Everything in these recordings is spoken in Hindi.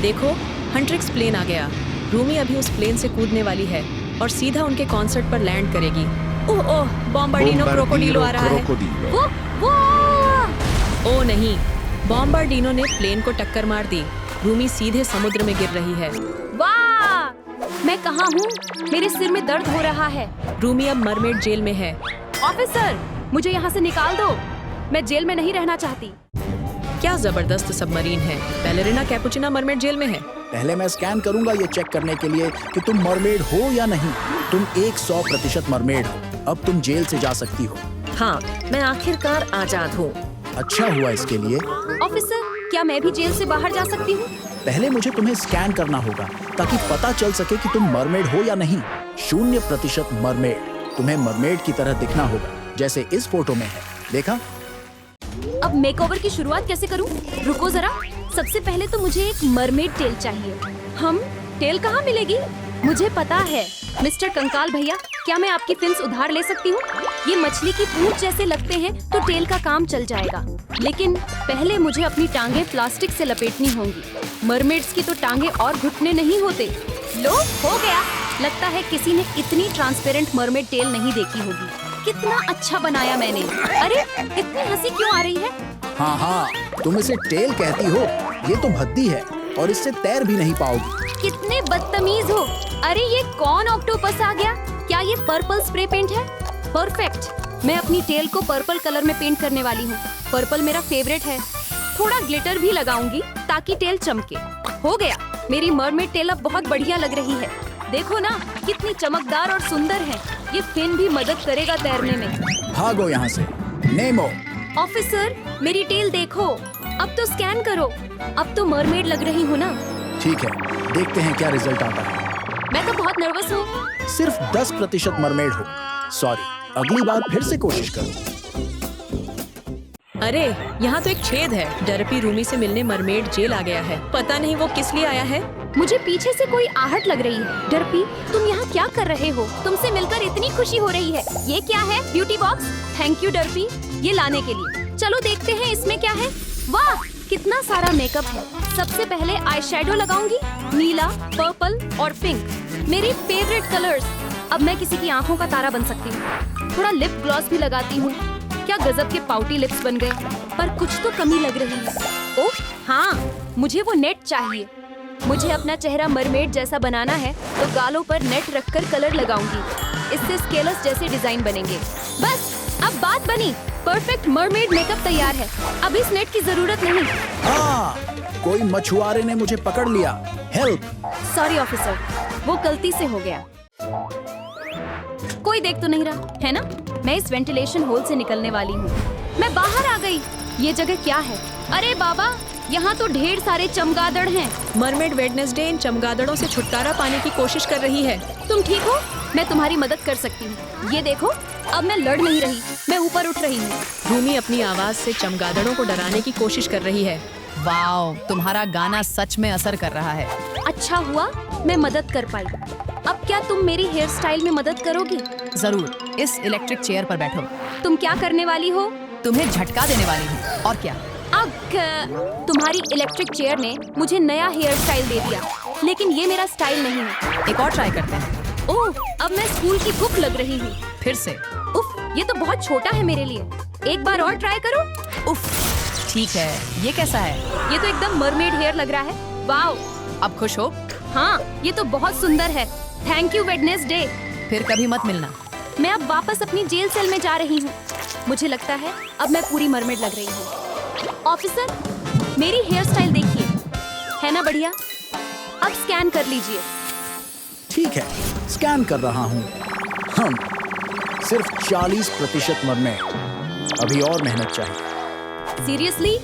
देखो, हंट्रिक्स प्लेन आ गया। रूमी अभी उस प्लेन से कूदने वाली है और सीधा उनके कॉन्सर्ट पर लैंड करेगी। ओह ओह, बॉम्बार्डिनो क्रोकोडीलो आ रहा है। ओह नहीं, बॉम्बार्डिनो ने प्लेन को टक्कर मार दी। रूमी सीधे समुद्र में गिर रही है। वाह! मैं कहाँ हूँ? मेरे सिर में दर्द हो रहा है। रूमी अब मरमेड जेल में है। ऑफिसर, मुझे यहाँ से निकाल दो। मैं जेल में नहीं रहना चाहती। क्या जबरदस्त सबमरीन है। बैलेरिना कैपुचिना मरमेड जेल में है। पहले मैं स्कैन करूंगा ये चेक करने के लिए कि तुम मरमेड हो या नहीं। तुम 100% मरमेड हो। अब तुम जेल से जा सकती हो। हाँ, मैं आखिरकार आजाद हूँ। अच्छा हुआ इसके लिए। ऑफिसर, क्या मैं भी जेल से बाहर जा सकती हूँ? पहले मुझे तुम्हें स्कैन करना होगा ताकि पता चल सके कि तुम मरमेड हो या नहीं। 0% मरमेड। तुम्हें मरमेड की तरह दिखना होगा, जैसे इस फोटो में है। देखा? अब मेकओवर की शुरुआत कैसे करूं? रुको जरा। सबसे पहले तो मुझे एक मरमेड टेल चाहिए। टेल कहाँ मिलेगी? मुझे पता है। मिस्टर कंकाल भैया, क्या मैं आपकी फिन्स उधार ले सकती हूँ? ये मछली की पूंछ जैसे लगते हैं तो टेल का काम चल जाएगा। लेकिन पहले मुझे अपनी टांगे प्लास्टिक से लपेटनी होंगी। मरमेड्स की तो टांगे और घुटने नहीं होते। लो, हो गया। लगता है किसी ने इतनी ट्रांसपेरेंट मरमेड टेल नहीं देखी होगी। कितना अच्छा बनाया मैंने। अरे, इतनी हंसी क्यों आ रही है? हाँ, तुम इसे टेल कहती हो। ये तो भद्दी है और इससे तैर भी नहीं पाओगी। कितने बदतमीज हो। अरे, ये कौन ऑक्टोपस आ गया? क्या ये पर्पल स्प्रे पेंट है? परफेक्ट। मैं अपनी टेल को पर्पल कलर में पेंट करने वाली हूँ। पर्पल मेरा फेवरेट है। थोड़ा ग्लिटर भी लगाऊंगी ताकि टेल चमके। हो गया। मेरी मरमेड टेल अब बहुत बढ़िया लग रही है। देखो ना, कितनी चमकदार और सुंदर है। ये फिन भी मदद करेगा तैरने में। भागो यहाँ से। नेमो। ऑफिसर, मेरी टेल देखो। अब तो स्कैन करो। अब तो मरमेड लग रही हूँ ना? ठीक है, देखते हैं क्या रिजल्ट आता है। मैं तो बहुत नर्वस हूँ। सिर्फ 10% मरमेड हो। सॉरी, अगली बार फिर से कोशिश करो। अरे, यहाँ तो एक छेद है। डरपी रूमी से मिलने मरमेड जेल आ गया है। पता नहीं वो किस लिए आया है। मुझे पीछे से कोई आहट लग रही है। डरपी, तुम यहाँ क्या कर रहे हो? तुमसे मिलकर इतनी खुशी हो रही है। ये क्या है? Beauty box? थैंक यू डरपी, ये लाने के लिए। चलो देखते हैं इसमें क्या है। वाह, कितना सारा मेकअप है। सबसे पहले आई शेडो लगाऊंगी। नीला, पर्पल और पिंक, मेरी फेवरेट कलर्स। अब मैं किसी की आंखों का तारा बन सकती हूँ। थोड़ा लिप ग्लॉस भी लगाती हूँ। क्या गजब के पाउटी लिप्स बन गए, पर कुछ तो कमी लग रही है। ओह हाँ, मुझे वो नेट चाहिए। मुझे अपना चेहरा मरमेड जैसा बनाना है तो गालों पर नेट रखकर कलर लगाऊंगी। इससे स्केलस जैसे डिजाइन बनेंगे। बस, अब बात बनी। परफेक्ट मरमेड मेकअप तैयार है। अब इस नेट की जरूरत नहीं। हाँ, कोई मछुआरे ने मुझे पकड़ लिया। हेल्प। सॉरी ऑफिसर, वो गलती से हो गया। कोई देख तो नहीं रहा है ना? मैं इस वेंटिलेशन होल से निकलने वाली हूँ। मैं बाहर आ गई। ये जगह क्या है? अरे बाबा, यहाँ तो ढेर सारे चमगादड़ हैं। मरमेड वेडनेसडे इन चमगादड़ों से छुटकारा पाने की कोशिश कर रही है। तुम ठीक हो? मैं तुम्हारी मदद कर सकती हूँ। ये देखो, अब मैं लड़ नहीं रही, मैं ऊपर उठ रही हूँ। रूमी अपनी आवाज से चमगादड़ों को डराने की कोशिश कर रही है। वाओ, तुम्हारा गाना सच में असर कर रहा है। अच्छा हुआ मैं मदद कर पाई। अब क्या तुम मेरी हेयर स्टाइल में मदद करोगी? जरूर, इस इलेक्ट्रिक चेयर पर बैठो। तुम क्या करने वाली हो? तुम्हें झटका देने वाली हूँ। और क्या? तुम्हारी इलेक्ट्रिक चेयर ने मुझे नया हेयर स्टाइल दे दिया, लेकिन ये मेरा स्टाइल नहीं है। एक और ट्राई करते हैं। ओह, अब मैं स्कूल की बुक लग रही हूँ। फिर से। उफ, ये तो बहुत छोटा है मेरे लिए। एक बार और ट्राई करो। उफ, ठीक है। ये कैसा है? ये तो एकदम मरमेड हेयर लग रहा है। वाओ, अब खुश हो? हाँ, ये तो बहुत सुंदर है। Thank you Wednesday. फिर कभी मत मिलना। मैं अब वापस अपनी जेल सेल में जा रही हूँ। मुझे लगता है अब मैं पूरी मरमेड लग रही हूँ। ऑफिसर, मेरी हेयर स्टाइल देखिए, है ना बढ़िया? अब स्कैन कर लीजिए। ठीक है, स्कैन कर रहा हूँ। हम सिर्फ 40% मरमेड। अभी और मेहनत चाहिए। सीरियसली?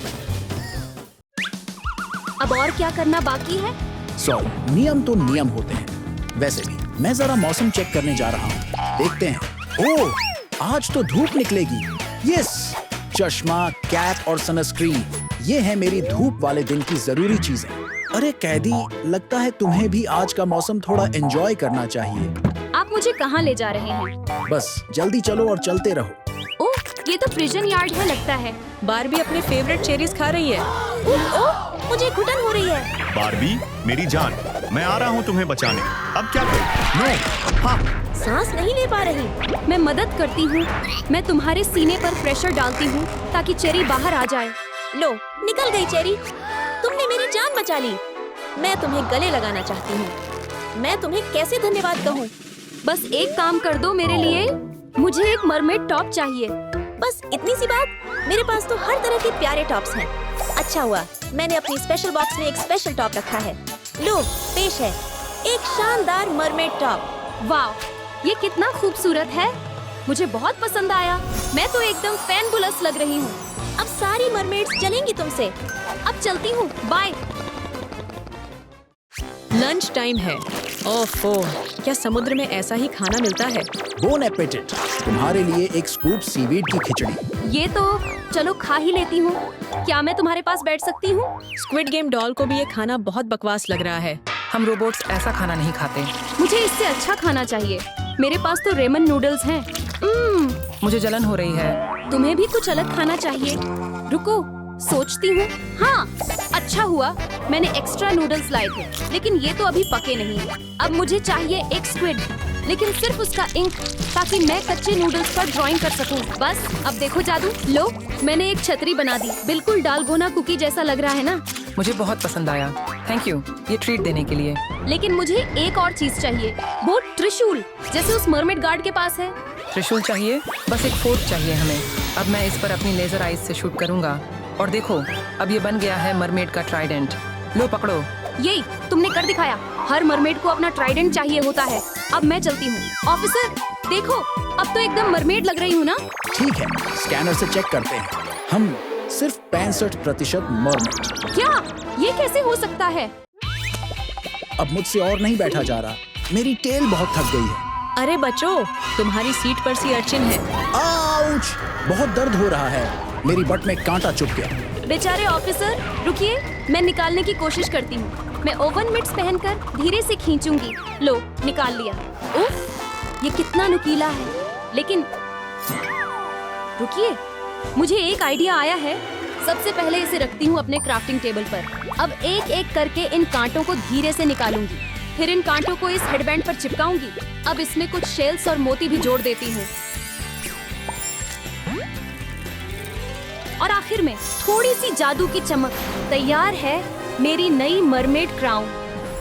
अब और क्या करना बाकी है? सॉरी, नियम तो नियम होते हैं। वैसे भी मैं जरा मौसम चेक करने जा रहा हूँ। देखते हैं। ओह, आज तो धूप निकलेगी। यस, चश्मा, कैप और सनस्क्रीन, ये है मेरी धूप वाले दिन की जरूरी चीजें। अरे कैदी, लगता है तुम्हें भी आज का मौसम थोड़ा एंजॉय करना चाहिए। आप मुझे कहाँ ले जा रहे हैं? बस जल्दी चलो और चलते रहो। ओह, ये तो प्रिजन यार्ड है लगता है। बारबी अपने फेवरेट चेरीज खा रही है। ओह, मुझे घुटन हो रही है। बारबी मेरी जान, मैं आ रहा हूँ तुम्हें बचाने। अब क्या करूं? नो, हाँ। सांस नहीं ले पा रही। मैं मदद करती हूँ। मैं तुम्हारे सीने पर प्रेशर डालती हूँ ताकि चेरी बाहर आ जाए। लो, निकल गई चेरी। तुमने मेरी जान बचा ली। मैं तुम्हें गले लगाना चाहती हूँ। मैं तुम्हें कैसे धन्यवाद कहूँ? बस एक काम कर दो मेरे लिए। मुझे एक मरमेड टॉप चाहिए। बस इतनी सी बात? मेरे पास तो हर तरह के प्यारे टॉप्स हैं। अच्छा हुआ मैंने अपनी स्पेशल बॉक्स में एक स्पेशल टॉप रखा है। लो, पेश है एक शानदार मरमेड टॉप। वाह, ये कितना खूबसूरत है। मुझे बहुत पसंद आया। मैं तो एकदम फैनबुलस लग रही हूँ। अब सारी मरमेड्स चलेंगी तुमसे। अब चलती हूँ, बाय। लंच टाइम है। ओफो, क्या समुद्र में ऐसा ही खाना मिलता है? बोन एपेटिट, तुम्हारे लिए एक स्कूप सीवीड की खिचड़ी। ये तो चलो खा ही लेती हूँ। क्या मैं तुम्हारे पास बैठ सकती हूँ? स्क्विड गेम डॉल को भी ये खाना बहुत बकवास लग रहा है। हम रोबोट्स ऐसा खाना नहीं खाते। मुझे इससे अच्छा खाना चाहिए। मेरे पास तो रेमन नूडल्स हैं। मुझे जलन हो रही है। तुम्हें भी कुछ अलग खाना चाहिए। रुको, सोचती हूँ। हाँ, अच्छा हुआ मैंने एक्स्ट्रा नूडल्स लाए थे, लेकिन ये तो अभी पके नहीं। अब मुझे चाहिए एक स्क्विड, लेकिन सिर्फ उसका इंक, ताकि मैं कच्चे नूडल्स पर ड्राइंग कर सकूं। बस अब देखो जादू। लो, मैंने एक छतरी बना दी। बिल्कुल डालगोना कुकी जैसा लग रहा है ना? मुझे बहुत पसंद आया। थैंक यू ये ट्रीट देने के लिए। लेकिन मुझे एक और चीज चाहिए, वो त्रिशूल, जैसे उस मरमेड गार्ड के पास है। त्रिशूल चाहिए? बस एक फोर्क चाहिए हमें। अब मैं इस पर अपनी लेजर आइज से शूट करूंगा। और देखो, अब ये बन गया है मरमेड का ट्राइडेंट। लो पकड़ो। यही तुमने कर दिखाया। हर मरमेड को अपना ट्राइडेंट चाहिए होता है। अब मैं चलती हूँ। ऑफिसर देखो, अब तो एकदम मरमेड लग रही हूँ ना? ठीक है, स्कैनर से चेक करते हैं। हम सिर्फ 65% मरमेड। क्या? ये कैसे हो सकता है? अब मुझसे और नहीं बैठा जा रहा। मेरी टेल बहुत थक गई है। अरे बच्चों, तुम्हारी सीट पर सी अर्चिन है। आउच! बहुत दर्द हो रहा है। मेरी बट में कांटा चुभ गया। बेचारे ऑफिसर, रुकिए, मैं निकालने की कोशिश करती हूँ। मैं ओवन मिट्स पहनकर धीरे से खींचूंगी। लो, निकाल लिया। उफ, ये कितना नुकीला है। लेकिन रुकिए, मुझे एक आइडिया आया है। सबसे पहले इसे रखती हूँ अपने क्राफ्टिंग टेबल पर। अब एक एक करके इन कांटों को धीरे से निकालूंगी। फिर इन कांटों को इस हेडबैंड पर चिपकाऊंगी। अब इसमें कुछ शेल्स और मोती भी जोड़ देती हूँ। और आखिर में थोड़ी सी जादू की चमक। तैयार है मेरी नई मरमेड क्राउन।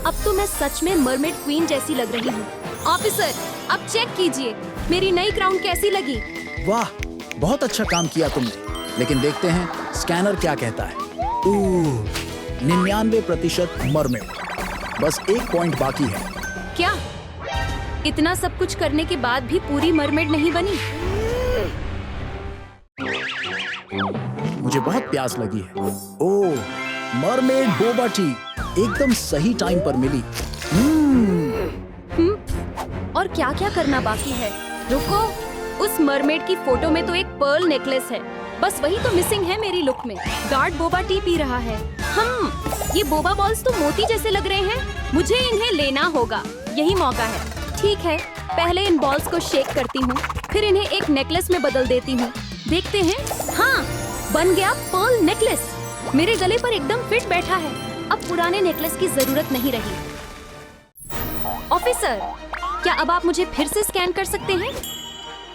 अब तो मैं सच में मरमेड क्वीन जैसी लग रही हूँ। ऑफिसर, अब चेक कीजिए मेरी नई क्राउन कैसी लगी। वाह, बहुत अच्छा काम किया तुमने। लेकिन देखते हैं स्कैनर क्या कहता है। 99% मरमेड। बस एक पॉइंट बाकी है। क्या? इतना सब कुछ करने के बाद भी पूरी मरमेड नहीं बनी? मुझे बहुत प्यास लगी है। ओह, मरमेड बोबा टी एकदम सही टाइम पर मिली। और क्या क्या करना बाकी है? रुको, उस मरमेड की फोटो में तो एक पर्ल नेकलेस है। बस वही तो मिसिंग है मेरी लुक में। गार्ड बोबा टी पी रहा है। ये बोबा बॉल्स तो मोती जैसे लग रहे हैं। मुझे इन्हें लेना होगा। यही मौका है। ठीक है, पहले इन बॉल्स को शेक करती हूँ, फिर इन्हें एक नेकलेस में बदल देती हूँ। देखते हैं। हाँ, बन गया पर्ल नेकलेस। मेरे गले पर एकदम फिट बैठा है। अब पुराने नेकलेस की जरूरत नहीं रही। ऑफिसर, क्या अब आप मुझे फिर से स्कैन कर सकते हैं?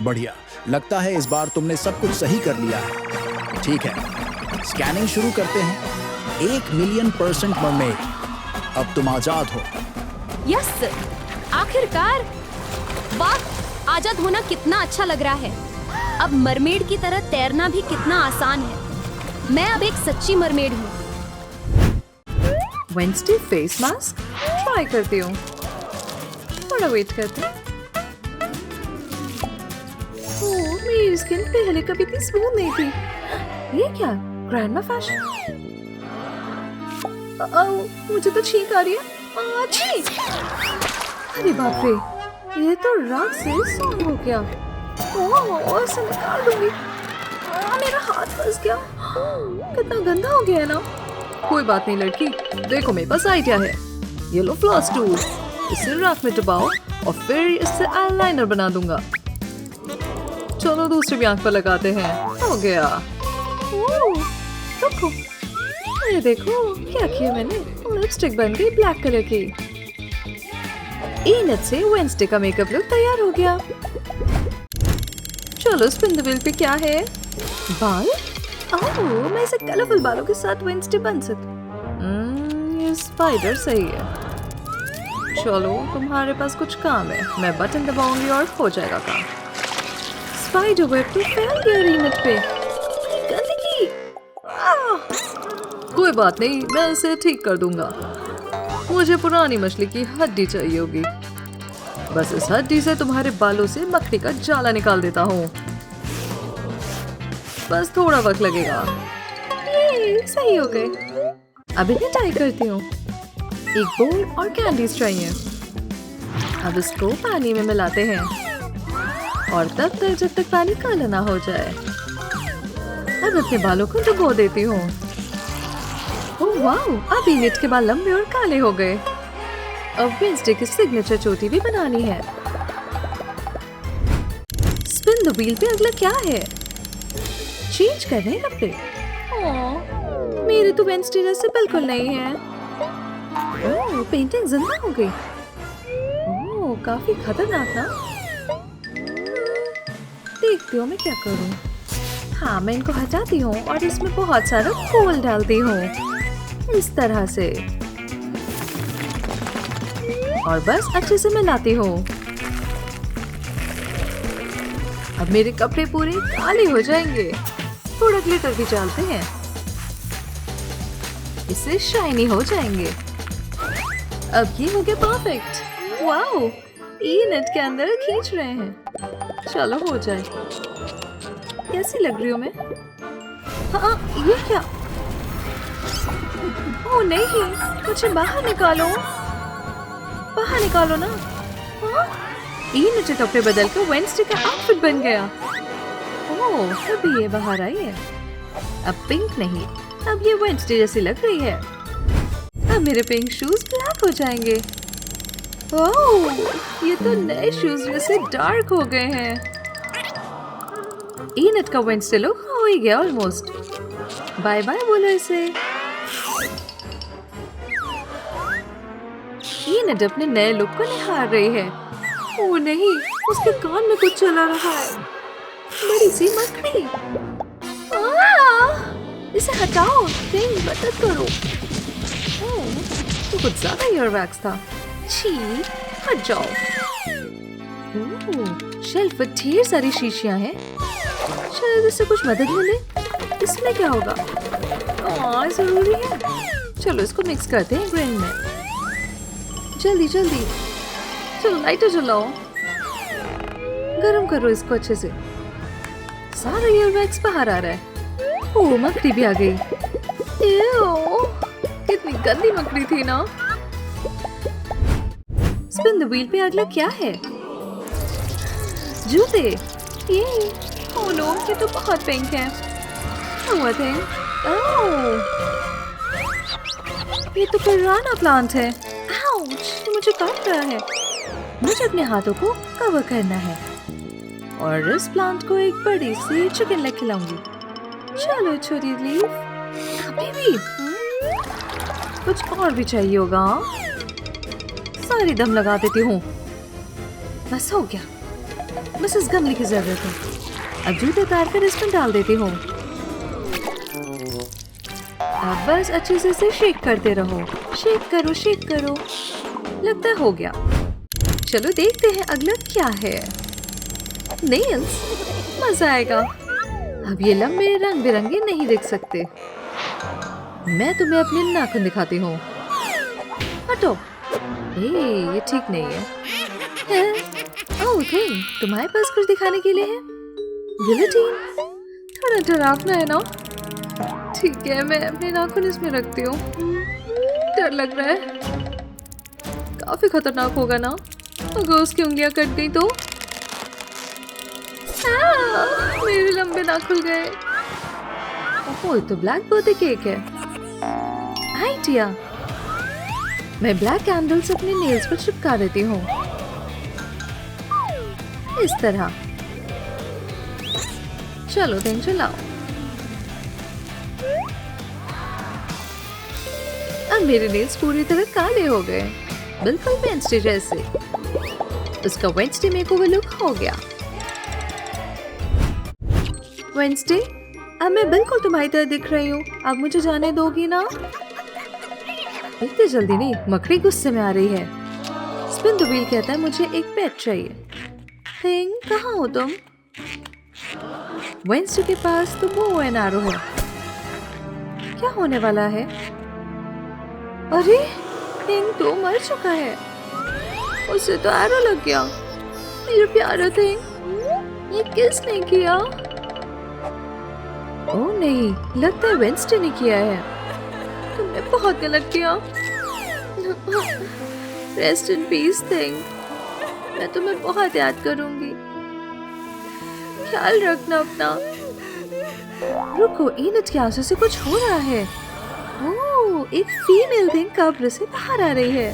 बढ़िया, लगता है इस बार तुमने सब कुछ सही कर लिया है। ठीक है, स्कैनिंग शुरू करते हैं। 1,000,000% मरमेड। अब तुम आजाद हो। यस, आखिरकार। वाह, आजाद होना कितना अच्छा लग रहा है। अब मरमेड की तरह तैरना भी कितना आसान है। मैं अब एक सच्ची मरमेड हूँ। वेंसडे फेस मास्क ट्राई करती हूँ। थोड़ा वेट करते हैं। ओह, मेरी स्किन पहले कभी इतनी स्मूथ नहीं थी। ये क्या? Grandma fashion? मुझे तो छींक आ रही है। छी! अरे बाप रे, ये तो रात से सॉन्ग हो गया। ओह, इसे निकाल दूंगी। मेरा हाथ फंस गया। कितना गंदा हो गया है ना। कोई बात नहीं लड़की, देखो मेरे पास आइडिया है। ये लो फ्लॉस टूल, इसे राख में दबाओ और फिर इससे आईलाइनर बना दूंगा। चलो दूसरी भी आंख पर लगाते हैं। हो गया। रुको, ये देखो क्या किया मैंने, लिपस्टिक बन गई ब्लैक कलर की। इनट से वेंसडे का मेकअप लुक तैयार हो गया। चलो स्पिन द व्हील पे क्या है? बाल? ओह, मैं इसे कलरफुल बालों के साथ वेंसडे बन सकती। ये स्पाइडर सही है। चलो तुम्हारे पास कुछ काम है, मैं बटन दबाऊंगी और हो जाएगा काम। स्पाइडर वेब तो फैल गया रीनट पे। गंदगी। कोई बात नहीं, मैं इसे ठीक कर दूंगा। मुझे पुरानी मछली की हड्डी चाहिए होगी। बस इस हड्डी से तुम्हारे बालों से मक्खी का जाला निकाल देता हूँ। बस थोड़ा वक्त लगेगा। ये सही हो गए। अब इन्हें टाई करती हूँ। एक बोल और कैंडीज चाहिए। अब इसको पानी में मिलाते हैं और तब तक जब तक पानी काला ना हो जाए। अब अपने बालों को डुबो देती हूँ। ओह वाह, अब इनट के बाल लंबे और काले हो गए। अब वेंसडे की सिग्नेचर चोटी भी बनानी है। स्पिन द व्हील पे अगला क्या है? चेंज कर रहे हैं कपड़े। ओह, मेरे तो वेंसडे जैसे बिल्कुल नहीं है। ओह, पेंटिंग जिंदा हो गई। ओह, काफी खतरनाक ना। देखती हूँ मैं क्या करूँ। हाँ, मैं इनको हटाती हूँ और इसमें बहुत सारा कोल डालती हूँ इस तरह से, और बस अच्छे से मिलाती हूँ। अब मेरे कपड़े पूरे काले हो जाएंगे। थोड़ा ग्लिटर भी डालते हैं, इससे शाइनी हो जाएंगे। अब ये हो गया परफेक्ट। वाओ, इनट के अंदर खींच रहे हैं। चलो हो जाए। कैसी लग रही हूँ मैं? हाँ, ये क्या? ओह नहीं, मुझे बाहर निकालो। बाहर निकालो ना। हाँ? इनट के कपड़े बदल कर वेंसडे का आउटफिट बन गया। ओह, तभी ये बाहर आई है। अब पिंक नहीं, अब ये वेंसडे जैसी लग रही है। अब मेरे पिंक शूज ब्लैक हो जाएंगे। ओह, ये तो नए शूज जैसे डार्क हो गए हैं। इनट का वेंसडे लुक हो ही गया ऑलमोस्ट। बाय बाय बोलो इसे। इनट अपने नए लुक को निहार रही है। ओह नहीं, उसके कान में कुछ चला रहा है। बड़ी सी मकड़ी। इसे हटाओ, नहीं मदद करो। ओह, तो कुछ ज्यादा ईयर वैक्स था। छी, हट जाओ। ओह, शेल्फ पर ढेर सारी शीशियां हैं। शायद इससे कुछ मदद मिले। इसमें क्या होगा? जरूरी है। चलो इसको मिक्स करते हैं ग्राइंड में। जल्दी जल्दी, चलो लाइटर जलाओ। गरम करो इसको अच्छे से। सारा ईयरवैक्स बाहर आ रहा है। ओह, मकड़ी भी आ गई। कितनी गंदी मकड़ी थी ना। स्पिन द व्हील पे अगला क्या है? जूते। ये ओह नो, ये तो बहुत पिंक है। What thing? ओह, ये तो पुराना प्लांट है। आउच, ये मुझे काट रहा है। मुझे अपने हाथों को कवर करना है और इस प्लांट को एक बड़ी सी चिकन लेग खिलाऊंगी। चलो छोटी लीफ। अभी भी कुछ और भी चाहिए होगा। सारी दम लगा देती हूँ। बस हो गया। बस इस गमले की जरूरत है। अब जूते उतार कर इसमें डाल देती हूँ। अब बस अच्छे से इसे शेक करते रहो। शेक करो, शेक करो। लगता है हो गया। चलो देखते हैं अगला क्या है। नेल्स, मजा आएगा। अब ये लंबे रंग बिरंगे नहीं दिख सकते। मैं तुम्हें अपने नाखून दिखाती हूँ। हटो। ये ठीक नहीं है। ओह थिंग, तुम्हारे पास कुछ दिखाने के लिए है? गिलोटीन, थोड़ा डरावना है ना? ठीक है, मैं अपने नाखून इसमें रखती हूँ। डर लग रहा है। काफी खतरनाक होगा ना अगर उसकी उंगलियां कट गई तो? मेरे लंबे नाखून गए। ओह, तो ब्लैक बर्थडे केक है। आइडिया, मैं ब्लैक कैंडल्स अपने नेल्स पर चिपका देती हूँ इस तरह। चलो दिन चलाओ। अब मेरे नेल्स पूरी तरह काले हो गए, बिल्कुल वेंसडे जैसे। उसका वेंसडे मेकओवर लुक हो गया। वेंसडे, अब मैं बिल्कुल तुम्हारी तरह दिख रही हूँ। अब मुझे जाने दोगी ना? इतनी जल्दी नहीं, मकड़ी गुस्से में आ रही है। स्पिन द व्हील कहता है मुझे एक पेट चाहिए। थिंग, कहाँ हो तुम? वेंसडे के पास तो बो एंड एरो है। क्या होने वाला है? अरे थिंग तो मर चुका है, उसे तो एरो लग गया। मेरा प्यारा थिंग, ये किसने किया? ओह नहीं, लगता है वेंसडे ने किया है। तुमने बहुत गलत किया। रेस्ट इन पीस थिंग, मैं तुम्हें बहुत याद करूंगी। ख्याल रखना अपना। रुको, इनत की आंसू से कुछ हो रहा है। ओह, एक फीमेल थिंग कब्र से बाहर आ रही है।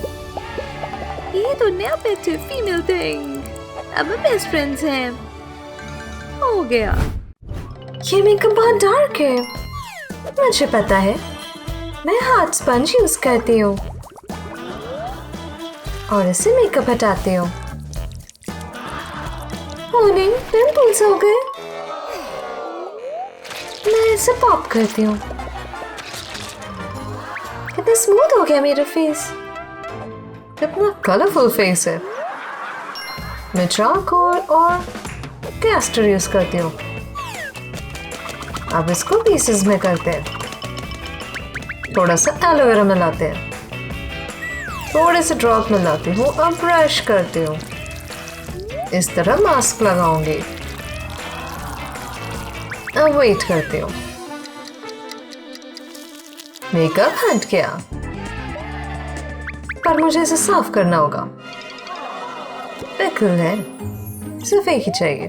ये तो नया पेट है, फीमेल थिंग। अब हम बेस्ट फ्रेंड्स हैं। हो गया। ये मेकअप बहुत डार्क है, मुझे पता है। मैं हाथ स्पंज यूज करती हूँ और इससे मेकअप हटाती हूँ। मॉर्निंग पिंपल्स हो गए। मैं इसे पॉप करती हूँ। कितना स्मूथ हो गया मेरा फेस। कितना कलरफुल फेस है। मैं चारकोल और कैस्टर यूज करती हूँ। अब इसको पीसेस में करते हैं। थोड़ा सा एलोवेरा मिलाते हैं, थोड़े से ड्रॉप मिलाती हूँ। अब ब्रश करती हूँ। इस तरह मास्क लगाऊंगी। अब वेट करती हूँ। मेकअप हट गया, पर मुझे इसे साफ करना होगा। पिकल है, सिर्फ एक ही चाहिए।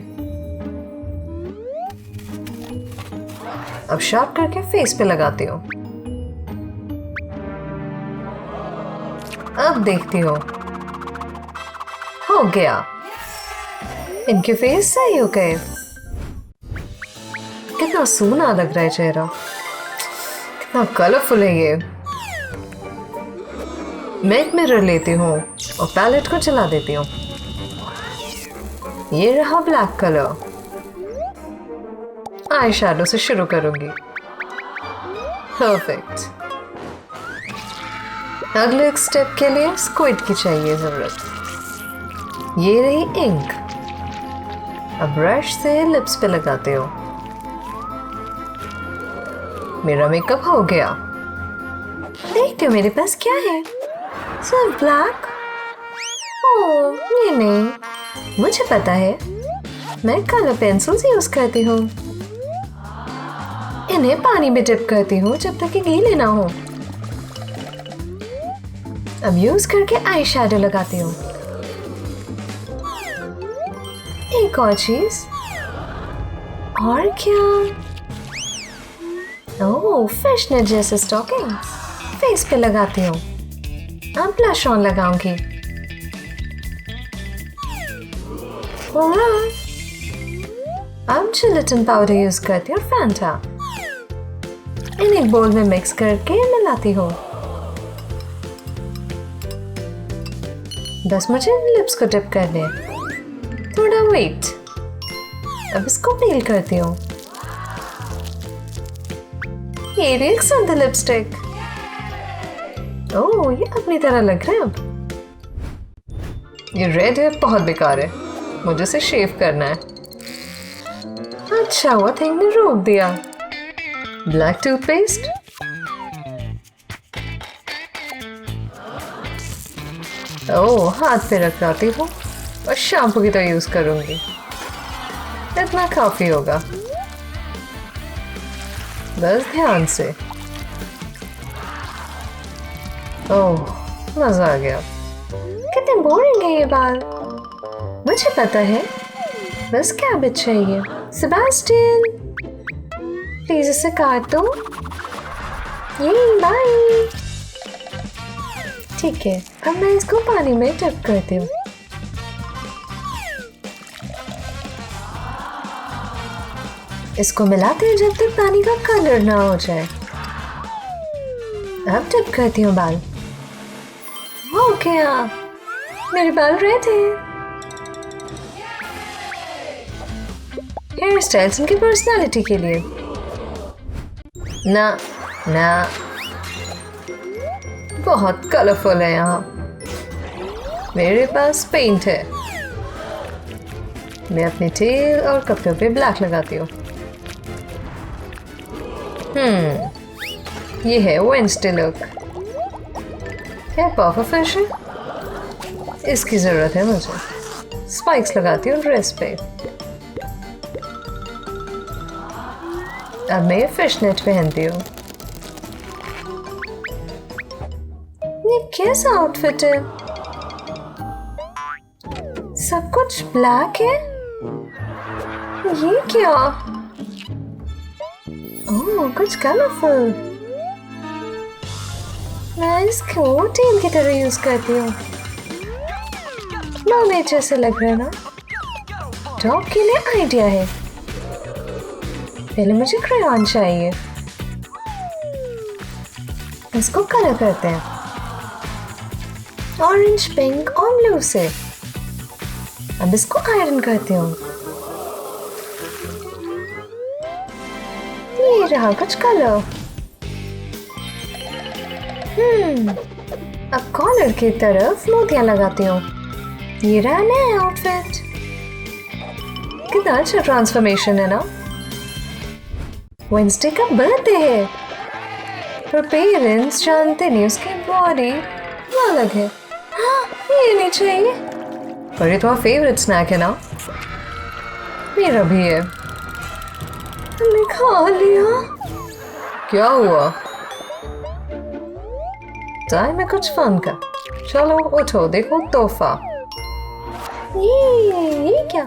अब शार्प करके फेस पे लगाती हूँ। अब देखती हूँ। हो गया, इनके फेस सही हो गए। कितना सूना लग रहा है चेहरा, कितना कलरफुल है ये। मैं एक मिरर लेती हूँ और पैलेट को चला देती हूँ। ये रहा ब्लैक कलर। आई शैडो से शुरू करूंगी। परफेक्ट। अगले एक स्टेप के लिए स्क्विड की चाहिए जरूरत। ये रही इंक। अब ब्रश से लिप्स पे लगाते हो। मेरा मेकअप हो गया। देखते हो मेरे पास क्या है? सिर्फ ब्लैक? ओह, ये नहीं, मुझे पता है। मैं कलर पेंसिल्स यूज करती हूँ। इन्हें पानी में डिप करती हूँ जब तक कि गीले ना हो। अब यूज करके आई शैडो लगाती हूँ। एक और चीज। और क्या? ओह, फिशनेट जैसे स्टॉकिंग्स फेस पे लगाती हूँ। अब ब्लश ऑन लगाऊंगी। अब जिलेटिन पाउडर यूज करती हूँ, फैंटा। इन एक बोल में मिक्स करके मिलाती हूँ। बस मुझे लिप्स को डिप करने हैं। थोड़ा वेट। अब इसको पील करती हूँ। ये एक सुंदर लिपस्टिक। ओह, ये अपनी तरह लग रहा है। अब ये रेड है, बहुत बेकार है। मुझे इसे शेव करना है। अच्छा हुआ थिंग ने रोक दिया। Black toothpaste. ओह, हाथ पे रख लाती हूँ और शैम्पू की तरह यूज करूंगी। इतना काफी होगा। बस ध्यान से। ओह, मजा आ गया। कितने बोरिंग है ये बाल। मुझे पता है, बस कैबेज चाहिए। सेबास्टियन, प्लीज इसे काट दो। ये बाय। ठीक है, अब मैं इसको पानी में डिप करती हूँ। इसको मिलाते हैं जब तक पानी का कलर ना हो जाए। अब टिप करती हूँ बाल। हो गया, मेरे बाल रेडी। हेयर स्टाइल्स उनकी पर्सनालिटी के लिए। ना ना, बहुत कलरफुल है यहाँ। मेरे पास पेंट है। मैं अपने टेल और कपड़ों पे ब्लैक लगाती हूँ। ये है वेडनेसडे लुक। क्या परफेक्ट है? इसकी जरूरत है मुझे। स्पाइक्स लगाती हूँ ड्रेस पे। अब मैं फिशनेट पहनती हूँ। ये कैसा आउटफिट है? सब कुछ ब्लैक है। ये क्या? ओह, कुछ कलरफुल। मैं इसको टेल की तरह यूज करती हूँ। मर्मेड जैसे लग रहा है ना? टॉप के लिए आइडिया है। पहले मुझे क्रेयॉन चाहिए। इसको कलर करते हैं ऑरेंज, पिंक और ब्लू से। अब इसको आयरन करती हूँ। ये रहा कुछ कलर। अब कॉलर की तरफ मोतियां लगाती हूँ। ये रहा नया आउटफिट। कितना अच्छा ट्रांसफॉर्मेशन है ना? वेडनेसडे का बर्थडे है, पर पेरेंट्स जानते नहीं उसकी बॉडी अलग है। हाँ, ये नहीं चाहिए। पर ये तुम्हारा फेवरेट स्नैक है ना? मेरा भी है। तुमने खा लिया? क्या हुआ? टाइम है कुछ फन का। चलो उठो, देखो तोहफा। ये क्या?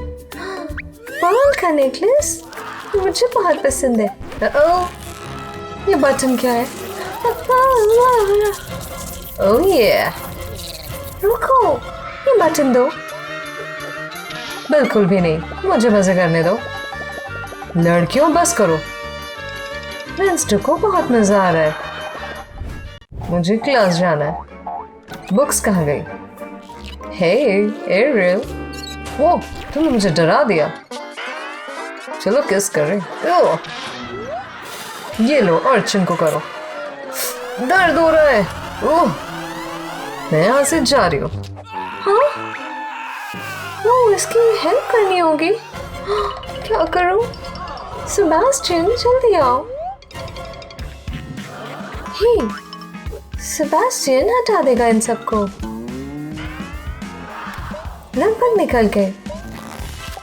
पर्ल का नेकलेस मुझे बहुत पसंद है। ये बटन क्या है? ओह ये, रुको, ये बटन दो। बिल्कुल भी नहीं, मुझे मजे करने दो। लड़कियों बस करो। वेडनेसडे को बहुत मजा आ रहा है। मुझे क्लास जाना है। बुक्स कहाँ गई? हे एरियल, वो तुमने मुझे डरा दिया। चलो किस कर रहे? ये लो, अर्चन को करो। दर्द हो रहा है। ओह, मैं यहाँ से जा रही हूँ। हाँ? ओह, इसकी हेल्प करनी होगी। क्या करूँ? सेबास्टियन, जल्दी आओ। हे, सेबास्टियन हटा देगा इन सबको। लगभग निकल गए।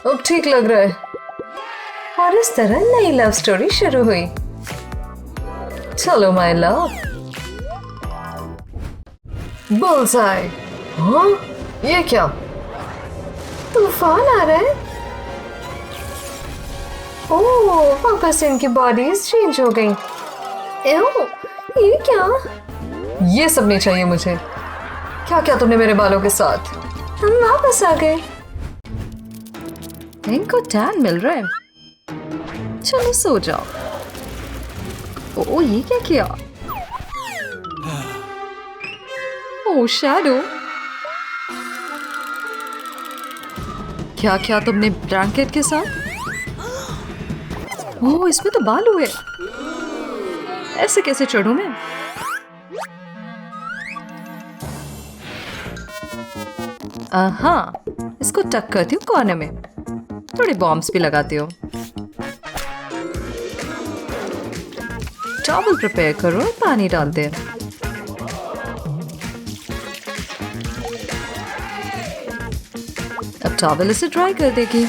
अब ठीक लग रहा है। और इस तरह नई लव स्टोरी शुरू हुई। चलो माय लव। बुल्सआई। हाँ, ये क्या? तूफान आ रहा है। ओह, वापस इनकी बॉडीज चेंज हो गई। एह, ये क्या? ये सब नहीं चाहिए मुझे। क्या क्या तुमने मेरे बालों के साथ? हम वापस आ गए। इनको टैन मिल रहा है। चलो सो जाओ। ओह, ये क्या किया? ओह, शैडो। क्या क्या तुमने ब्लैंकेट के साथ? ओह, इसमें तो बाल हुए। ऐसे कैसे चढ़ूं मैं? हाँ, इसको टक करती हूँ कॉर्नर में। थोड़े बॉम्ब्स भी लगाती हूँ। टॉवल प्रिपेयर करो और पानी डाल दे। अब टॉवल इसे ड्राई कर देगी।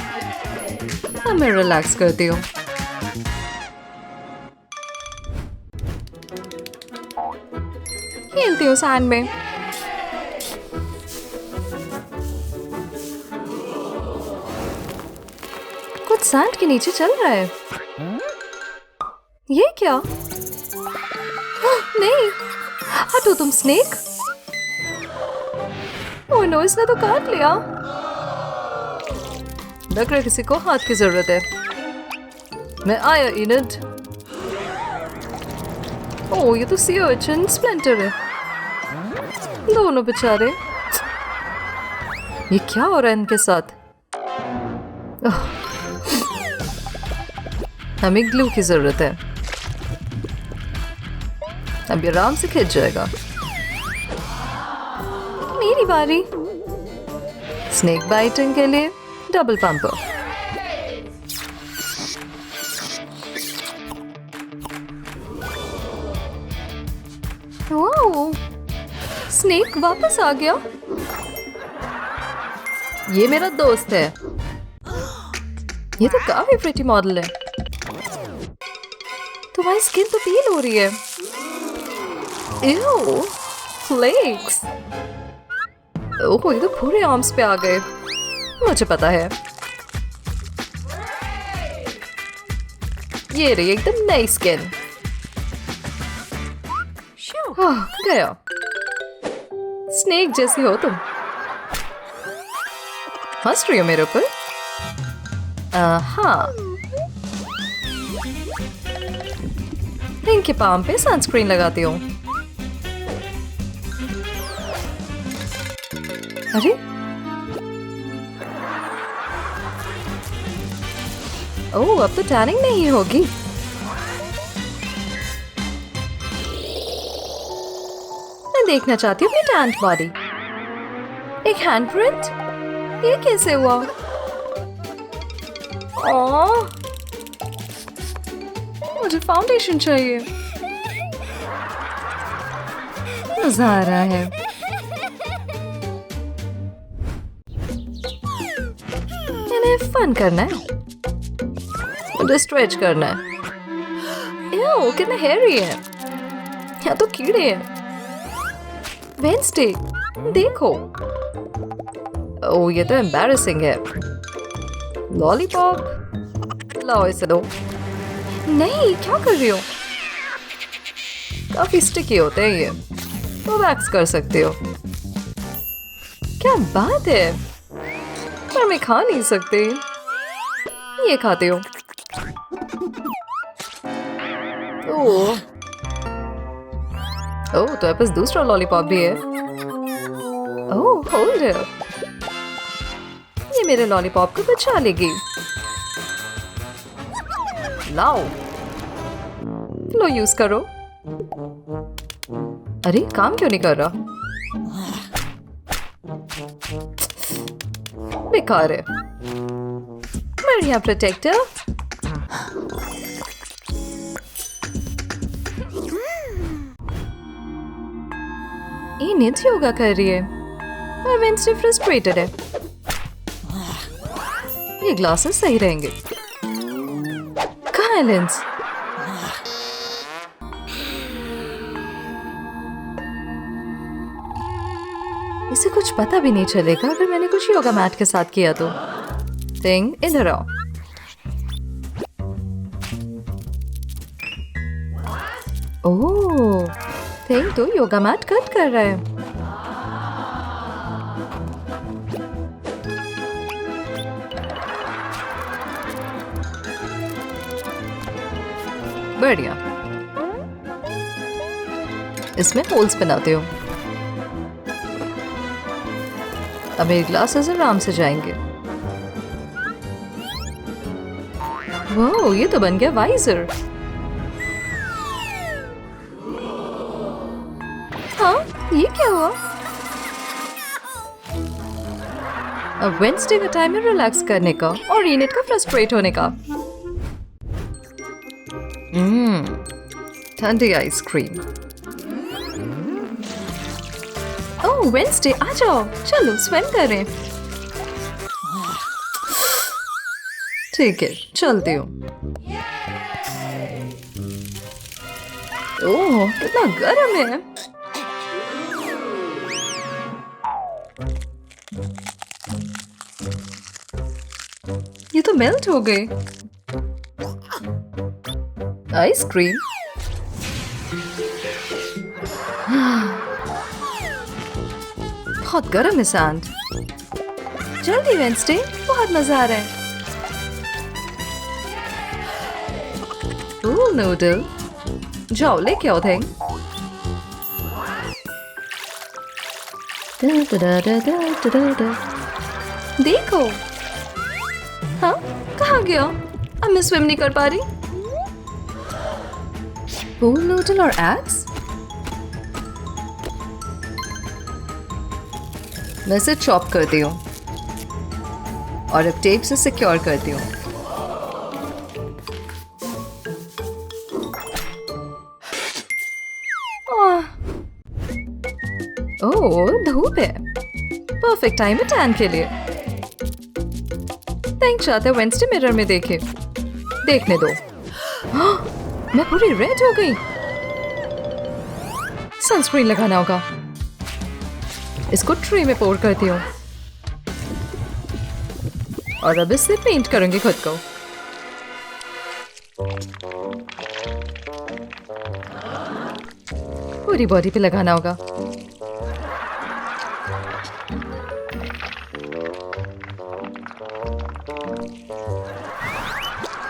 अब मैं रिलैक्स करती हूँ। खेलती हूँ सैंड में। कुछ सैंड के नीचे चल रहा है। ये क्या? नहीं, हटो तुम स्नेक। ओह नो, इसने तो काट लिया। लग रहा है किसी को हाथ की जरूरत है। मैं आया इनड। ओह ये तो सी अर्चिन स्प्लिंटर है। दोनों बेचारे। ये क्या हो रहा है इनके साथ? हमें ग्लू की जरूरत है। अब ये आराम से खिंच जाएगा। मेरी बारी। स्नेक बाइटिंग के लिए डबल पंपर। वाओ, स्नेक वापस आ गया। ये मेरा दोस्त है। ये तो काफी प्रिटी मॉडल है। तुम्हारी स्किन तो पील हो रही है। Ew, flex. ओह ये तो पूरे आर्म्स पे आ गए। मुझे पता है। ये रही एकदम नई स्किन। गया। स्नेक जैसी हो तुम। हंस रही हो मेरे ऊपर? हाँ। इनके पाम पे सनस्क्रीन लगाती हूँ। अरे ओह अब तो टैनिंग नहीं होगी। मैं देखना चाहती हूँ अपनी टैंट बॉडी। एक हैंडप्रिंट? ये कैसे हुआ? ओह मुझे फाउंडेशन चाहिए। मजा आ रहा है। मैंने फन करना है। मुझे स्ट्रेच करना है। एओ, कितना हेयरी है। यहाँ तो कीड़े हैं। वेंसडे देखो। ओह ये तो एम्बैरेसिंग है। लॉलीपॉप लाओ इसे दो। नहीं क्या कर रही हो? काफी स्टिकी होते हैं ये। तो वैक्स कर सकते हो। क्या बात है। पर मैं खा नहीं सकती। ये खाते हो। ओह ओह तो पास दूसरा लॉलीपॉप भी है। ओह होल्ड है। ये मेरे लॉलीपॉप को बचा लेगी। लाओ लो यूज करो। अरे काम क्यों नहीं कर रहा? बेकार है। बढ़िया प्रोटेक्टर। ये नित योगा कर रही है और वेंसडे फ्रस्ट्रेटेड है। ये ग्लासेस सही रहेंगे। कहाँ है लेंस? इसे कुछ पता भी नहीं चलेगा अगर मैंने कुछ योगा मैट के साथ किया तो। थिंग इधर आओ। ओह थिंग तो योगा मैट कट कर रहा है। बढ़िया। इसमें होल्स बनाते हो। अब मेरे ग्लासेस आराम से जाएंगे। वाह ये तो बन गया वाइजर। हाँ ये क्या हुआ? अब वेंसडे का टाइम है रिलैक्स करने का और यूनिट का फ्रस्ट्रेट होने का। ठंडी आइसक्रीम। ओह वेंसडे आ जाओ। चलो स्विम करें। ठीक है चलती हूँ। ओह कितना गर्म है। ये तो मेल्ट हो गई। आइसक्रीम। बहुत गर्म है सैंड। जल्दी वेंसडे बहुत मजा आ रहा है। ओह नूडल जाओ लेके आओ थिंग। देखो। हाँ, कहाँ गया? अब मैं स्विम नहीं कर पा रही। पूल नूडल और एग्स? मैं इसे चॉप करती हूँ और अब टेप से सिक्योर करती हूँ। ओह, धूप है। परफेक्ट टाइम है टैन के लिए। थिंक चाहते वेंसडे मिरर में देखे। देखने दो। मैं पूरी रेड हो गई। सनस्क्रीन लगाना होगा। इसको ट्रे में पोर करती हूँ और अब इससे पेंट करूंगी खुद को। पूरी बॉडी पे लगाना होगा।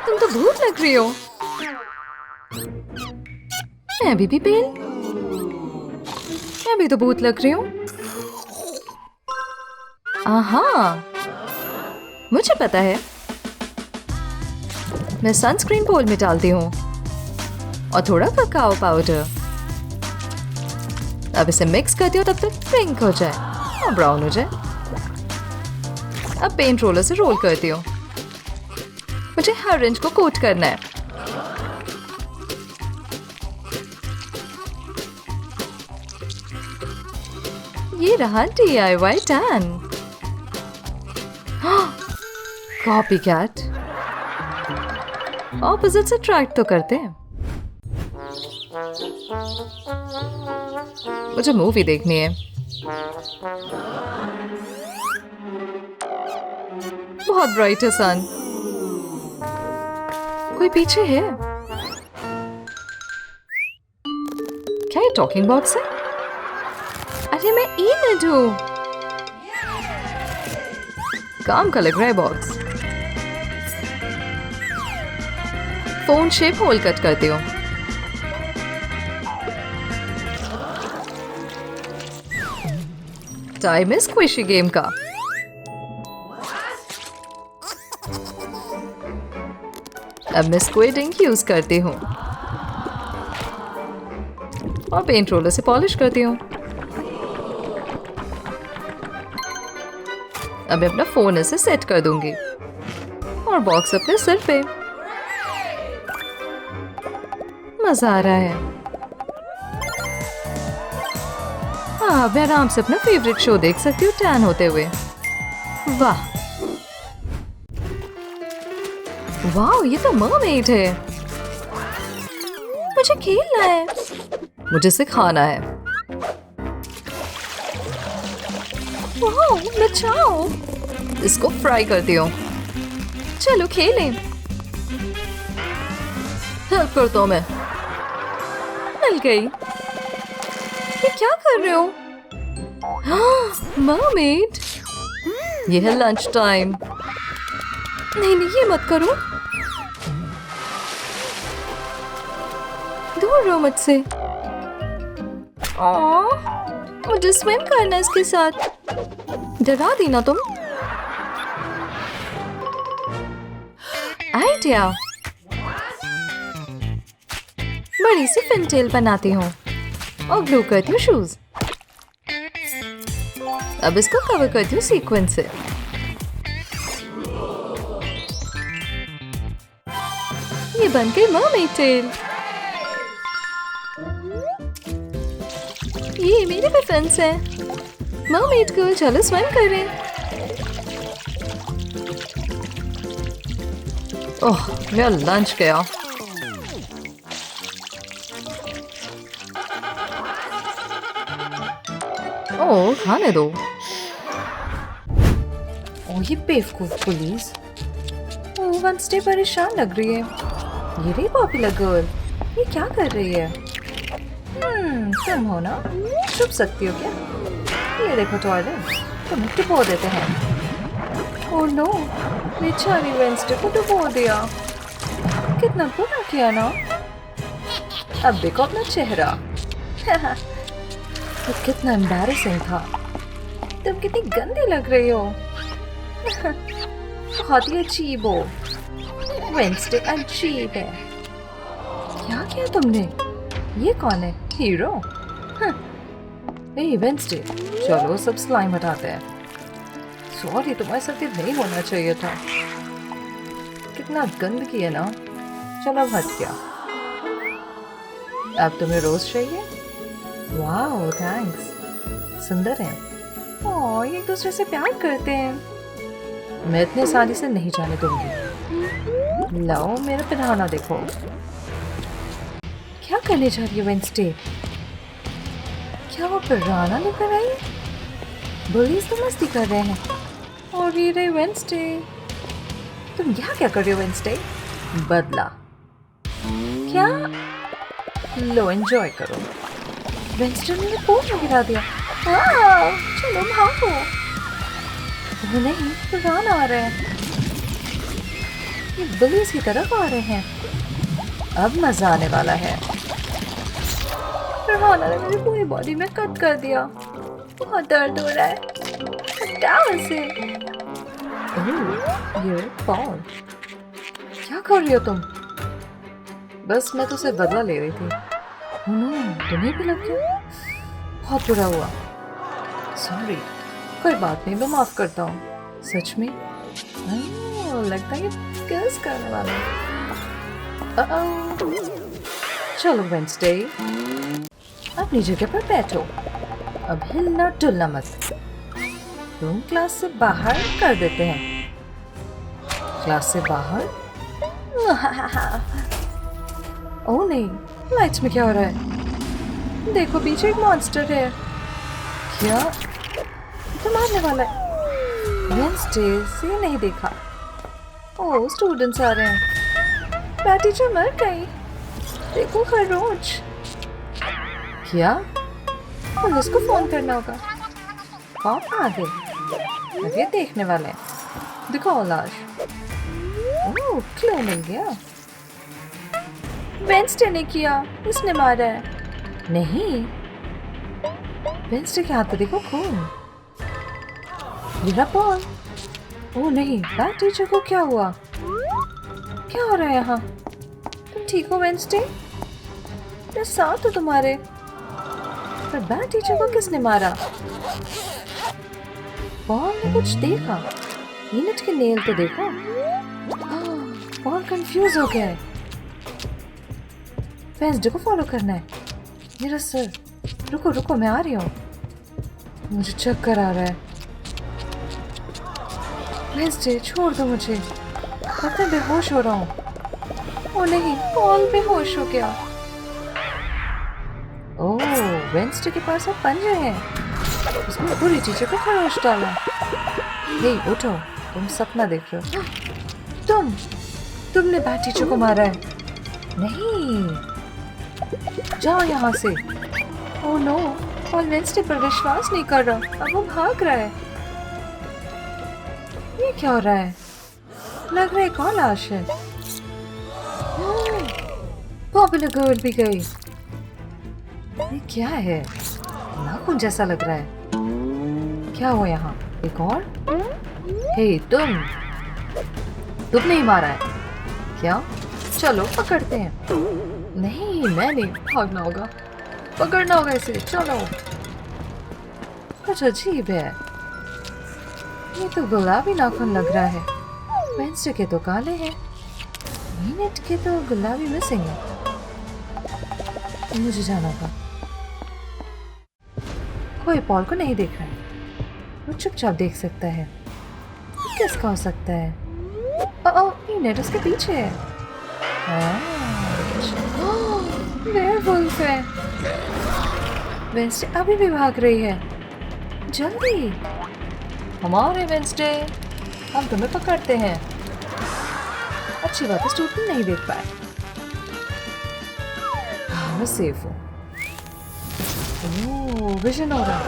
तुम तो भूत लग रही हो। मैं अभी भी पेल। मैं भी तो भूत लग रही हूँ। आहा, मुझे पता है। मैं सनस्क्रीन बोल में डालती हूँ और थोड़ा ककाओ पाउडर। अब इसे मिक्स करती हूँ तब तक पिंक हो जाए और ब्राउन हो जाए। अब पेंट रोलर से रोल करती हूँ। मुझे हर इंच को कोट करना है। ये रहा DIY tan. Copy cat. Opposite से अट्रैक्ट तो करते हैं। मुझे मूवी देखनी है। बहुत ब्राइट है सन। कोई पीछे है? क्या ये टॉकिंग बॉक्स है? अरे मैं इनड हूँ। काम का लग रहा है box. Phone shape hole cut करती हूँ। टाइम है स्क्विशी गेम का। अब मैं स्क्विड इंक यूज करती हूँ और पेंट रोलर से पॉलिश करती हूँ। अब मैं अपना फोन इसे सेट कर दूंगी और बॉक्स अपने सिर पे। मजा आ रहा है। हाँ, मैं आराम से अपना फेवरेट शो देख सकती हूँ टैन होते हुए। वाह वाह, ये तो मरमेड है। मुझे खेलना है। मुझे सिखाना है। वाह, बचाओ। इसको फ्राई करती हूँ। चलो खेलें। हेल्प करता हूँ मैं। मिल गई। ये क्या कर रहे हो? मरमेड। ये है लंच टाइम। नहीं नहीं, ये मत करो। दूर रहो मुझसे। मुझे स्विम करना है इसके साथ। डरा दी ना तुम। आइडिया। बड़ी सी फिनटेल बनाती हूँ और ग्लू करती हूँ शूज। अब इसको कवर करती हूँ सीक्वेंस से। ये बन गई मरमेड टेल। ये मेरे पे फेंस है। मरमेड गर्ल, चलो स्विम करें। ओह, मेरा लंच गया। ओह, खाने दो। ओह, ये बेवकूफ पुलिस। ओह, वेडनेसडे परेशान लग रही है। ये रही पॉपुलर गर्ल। ये क्या कर रही है? तुम हो ना? छुप सकती हो क्या? ये देखो टॉयलेट। तुम्हें डुबो देते हैं। ओह नो, बेचारी वेडनेसडे को डुबो दिया। कितना बुरा किया ना। अब देखो अपना चेहरा। तो कितना एम्बैरेसिंग था। तुम कितनी गंदी लग रही हो। बहुत ही अजीब हो। वेंसडे अजीब है। क्या किया तुमने? ये कौन है? हीरो? हे वेंसडे, चलो सब स्लाइम हटाते हैं। सॉरी, तुम्हारे साथ ये नहीं होना चाहिए था। कितना गंदगी है ना। चलो अब हट गया। अब तुम्हें रोज चाहिए? वाह, थैंक्स। सुंदर है। ओह, ये एक दूसरे से प्यार करते हैं। मैं इतने आसानी से नहीं जाने दूंगी। लाओ मेरा पहनावा देखो। क्या करने जा रही है वेंसडे? क्या वो पहनावा लेकर आई? बुलीज तो मस्ती कर रहे हैं। और ये रही वेंसडे। तुम यहाँ क्या कर रही हो वेंसडे? बदला। क्या? लो एंजॉय करो। वेंसडे ने पूल में गिरा दिया। चलो भागो। वो नहीं, फरहान आ रहे हैं। ये बुलीज की तरफ आ रहे हैं। अब मजा आने वाला है। फरहान ने मेरी पूरी बॉडी में कट कर दिया। बहुत दर्द हो रहा है। हटाओ इसे। ये पॉल। क्या कर रही हो तुम? बस मैं तुझसे बदला ले रही थी। तुम्हें भी लग गया? बहुत बुरा हुआ। सॉरी। कोई बात नहीं, मैं माफ करता हूँ। सच में? लगता है ये किस करने वाला है। चलो वेंसडे, अपनी जगह पर बैठो। अब हिलना डुलना मत। तुम क्लास से बाहर कर देते हैं। क्लास से बाहर? ओह नहीं, लाइट्स में क्या हो रहा है? देखो पीछे एक मॉन्स्टर है। क्या? तो मारने वाला है। वेंसडे से नहीं देखा। ओह, स्टूडेंट्स आ रहे हैं। बैड टीचर मर गई। देखो खरगोश। क्या? पुलिस को फोन करना होगा। कौन आगे? ये देखने वाले हैं। दिखाओ लाश। ओह, क्लू मिल गया। वेंसडे ने किया। इसने मारा है। नहीं, वेंसडे के हाथ पे देखो खून। मेरा बॉल। ओह नहीं, बैड टीचर को क्या हुआ? क्या हो रहा है यहाँ? तुम ठीक हो वेंसडे? मैं साथ हूँ तुम्हारे। पर बैड टीचर को किसने मारा? बॉल ने कुछ देखा। यूनिट के नेल तो देखो। बॉल कंफ्यूज हो गया है। वेंसडे को फॉलो करना है। मेरा सर। रुको रुको, मैं आ रही हूँ। मुझे चक्कर आ रहा है। वेंसडे छोड़ दो मुझे। मैं बेहोश हो रहा हूँ। ओ नहीं, बॉल बेहोश हो गया। ओह, वेंसडे के पास अब पंजे हैं। उसने पूरी टीचर को खरोच डाला। हे उठो, तुम सपना देख रहे हो। तुमने बैड टीचर को मारा है। नहीं, जाओ यहाँ से। ओह नो, और वेंसडे पर विश्वास नहीं कर रहा। अब वो भाग रहा है। ये क्या हो रहा है? लग रहा है कौन लाश है? पॉपुलर गर्ल भी गई। ये क्या है? नाखून जैसा लग रहा है। क्या हुआ यहाँ? एक और? हे तुमने ही मारा है क्या? चलो पकड़ते हैं। नहीं, मैं नहीं, भागना होगा। पकड़ना होगा इसे। चलो। कुछ अजीब है। ये तो गुलाबी नाखून लग रहा है। वेंसडे के तो काले हैं। यूनिट के तो गुलाबी मिसिंग है। मुझे जाना होगा। कोई पॉल को नहीं देख रहा है। वो चुपचाप देख सकता है। किसका हो सकता है? यूनिट उसके पीछे है। वेयरवुल्फ है। वेंसडे अभी भी भाग रही है। जल्दी। हमारे वेंसडे, हम तुम्हें पकड़ते हैं। अच्छी बात है, स्टूडेंट नहीं देख पाए। हाँ, मैं सेफ हूँ। ओह, विजन हो रहा है।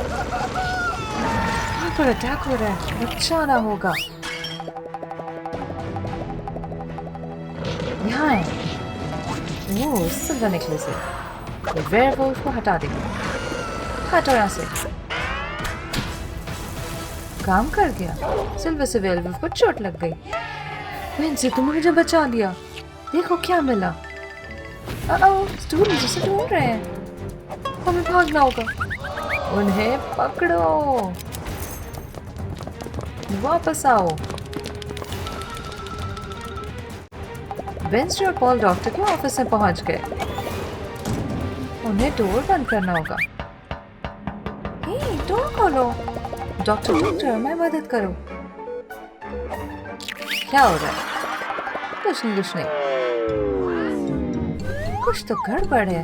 यहाँ पर अटैक हो रहा है। बचाना होगा। यहाँ है। ओह, सिल्वर नेकलेस है। वेयरवुल्फ को हटा दे। हटो यहाँ से। काम कर गया। सिल्वर से वेयरवुल्फ को चोट लग गई। वेंसडे तुमने मुझे बचा लिया। देखो क्या मिला। स्टूडेंट्स उसे ढूंढ रहे हैं। हमें भागना होगा। उन्हें पकड़ो। वापस आओ। वेंसडे और पॉल डॉक्टर के ऑफिस में पहुंच गए। उन्हें डोर बंद करना होगा। हे, डोर खोलो। डॉक्टर मैं मदद करो। क्या हो रहा है? कुछ नहीं। कुछ तो गड़बड़ है।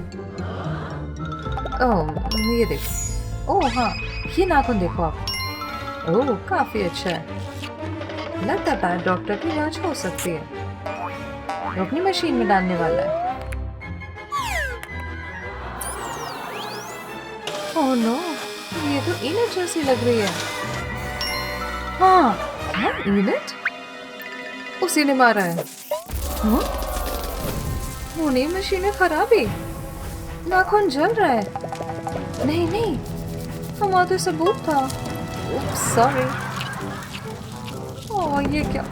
ओह, ये देखो। ओह हाँ, ये नाखून देखो आप। ओह, काफी अच्छा है। लगता है डॉक्टर की इलाज हो सकती है। वो अपनी मशीन में डालने वाला है। ओह नो, ये तो इनेट जैसी लग रही है। हाँ, इनेट? उसी ने मारा है। नहीं, मशीनें खराब ही। नाखून जल रहा है। नहीं, हमारा तो सबूत था। सॉरी। ओह, ये क्या?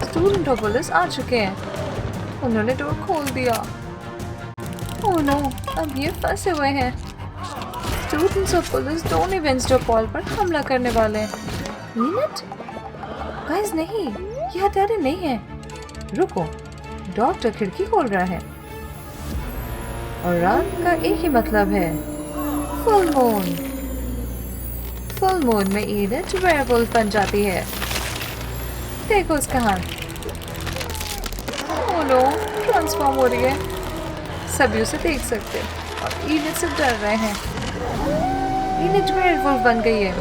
स्टूडेंट और पुलिस आ चुके हैं। उन्होंने डोर खोल दिया। ओह नो, अब ये फंसे हुए हैं। स्टूडेंट्स और पुलिस दोनों वेंसडे और पॉल पर हमला करने वाले हैं। मिनट? गाइस नहीं, ये हथियार नहीं है। रुको, डॉक्टर खिड़की खोल रहा है। और रात का एक ही मतलब है, फुल मून। फुल मून में इनेट वेयरवुल्फ बन जाती है। देखो उसका हाथ। ओह नो, ट्रांसफॉर्म हो रही है। सभी उसे देख सकते हैं और इनेट से डर रहे हैं। इनेट वेयरवुल्फ बन गई है।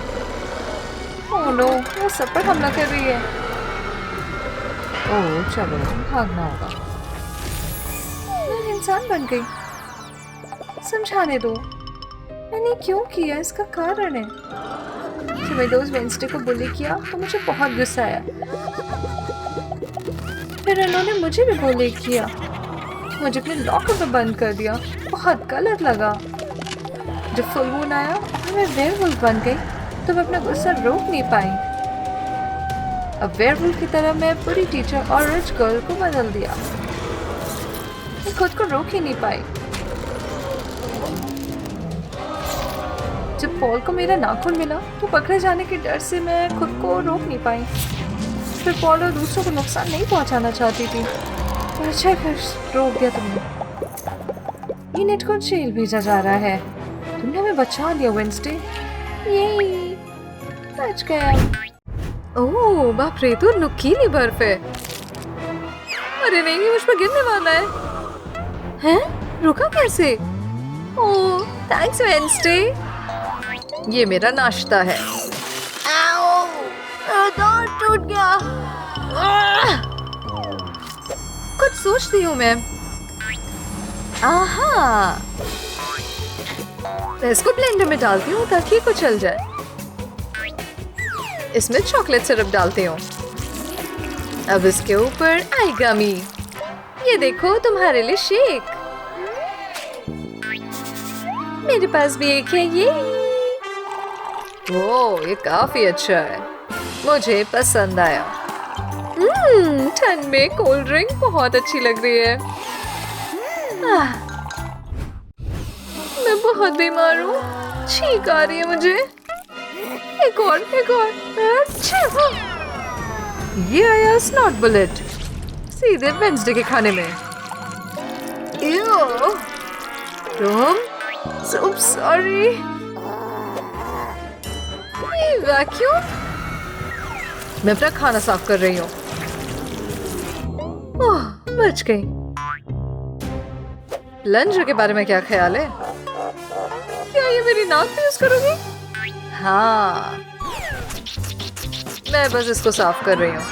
ओह नो, वो सब पर हमला कर रही है। ओह चलो, भागना होगा। मैं इंसान बन गई। समझाने दो, मैंने क्यों किया, इसका कारण है। जब मेरे दोस्त वेंसडे को बुली किया तो मुझे बहुत गुस्सा आया। फिर उन्होंने मुझे भी बुली किया। मुझे अपने लॉकर में बंद कर दिया। बहुत गलत लगा। जब फुल मून आया और मैं वेयरवुल्फ बन गई तो मैं अपना गुस्सा रोक नहीं पाई। अब वेयरवुल्फ की तरह मैं पूरी टीचर और रिच गर्ल को बदल दिया। मैं खुद को रोक ही नहीं पाई। जब पॉल को मेरा नाखून मिला तो पकड़े जाने के डर से मैं खुद को रोक नहीं पाई। फिर पॉल और दूसरों को नुकसान नहीं पहुंचाना चाहती थी। अच्छा रोक दिया तुमने। इनेट को जेल भेजा जा रहा है। तुमने हमें बचा लिया वेंसडे। ये बच गया। ओह बाप रे, तो नुकीली बर्फ है। अरे नहीं, मुझ पर गिरने वाला है। हैं? रुका कैसे? ओह थैंक्स वेंसडे। ये मेरा नाश्ता है। दांत टूट गया। कुछ सोचती हूँ मैं। आहा, मैं इसको ब्लेंडर में डालती हूँ ताकि ये कुचल जाए। इसमें चॉकलेट सिरप डालती हूँ। अब इसके ऊपर आई गमी। ये देखो तुम्हारे लिए शेक। मेरे पास भी एक है। ये ओह, ये काफी अच्छा है। मुझे पसंद आया। ठंड में कोल्ड ड्रिंक बहुत अच्छी लग रही है। मैं बहुत बीमार हूँ। छींक आ रही है मुझे। एक और। अच्छा, ये आया स्नॉट बुलेट सीधे वेंसडे के खाने में। तुम सॉरी। वैक्यूम। मैं अपना खाना साफ कर रही हूँ। ओह, बच गई। प्लंजर के बारे में क्या ख्याल है? क्या ये मेरी नाक पे यूज करोगी? हाँ, मैं बस इसको साफ कर रही हूँ।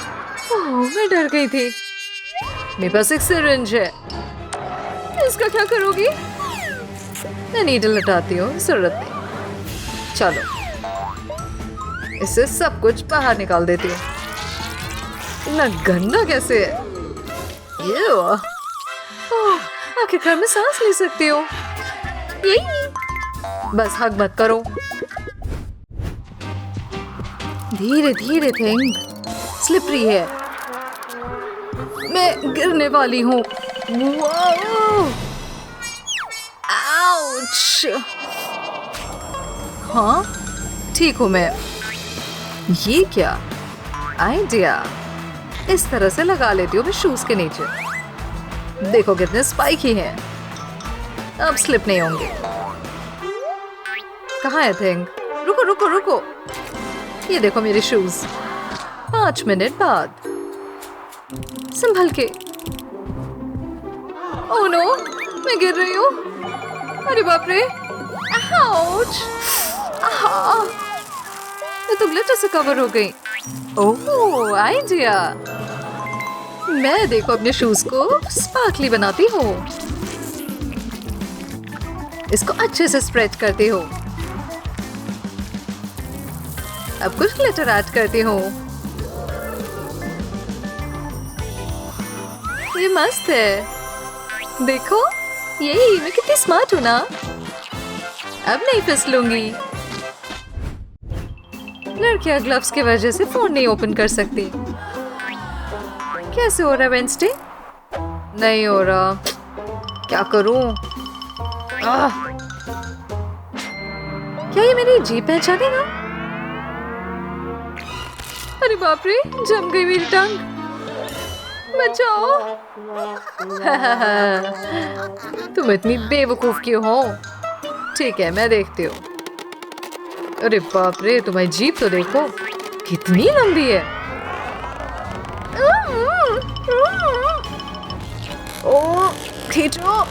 ओह, मैं डर गई थी। मेरे पास एक सिरिंज है। इसका क्या करोगी? मैं नीडल हटाती हूँ, जरूरत नहीं। चलो, इससे सब कुछ बाहर निकाल देती हूँ। इतना गंदा कैसे है? आखिरकार मैं सांस ले सकती हूँ। यही बस हग मत करो। धीरे धीरे थिंग, स्लिपरी है, मैं गिरने वाली हूँ। आउच! हाँ ठीक हूँ मैं। ये क्या आइडिया, इस तरह से लगा लेती हूँ मैं शूज के नीचे। देखो कितने स्पाइकी हैं, अब स्लिप नहीं होंगे। कहाँ है थिंग? रुको रुको रुको, ये देखो मेरे शूज। 5 मिनट बाद, संभल के। ओह नो, मैं गिर रही हूँ। अरे बाप रे, आउच! आहा, मैं तो ग्लिटर से कवर हो गई। ओह आइडिया, मैं देखो अपने शूज को स्पार्कली बनाती हूँ। इसको अच्छे से स्प्रेड करती हूँ। अब कुछ ग्लिटर ऐड करती हूँ। ये मस्त है, देखो यही, मैं कितनी स्मार्ट हूँ ना। अब नहीं फिसलूंगी। लड़कियां ग्लव्स की वजह से फोन नहीं ओपन कर सकती। कैसे हो रहा है वेंसडे? नहीं हो रहा, क्या करूं? क्या ये मेरी जीभ पहचानेगा? अरे बाप रे, जम गई मेरी टांग, बचाओ। तुम इतनी बेवकूफ क्यों हो? ठीक है, मैं देखती हूँ। अरे बाप रे, तुम्हारी जीभ तो देखो कितनी लंबी है। ओ खींचो।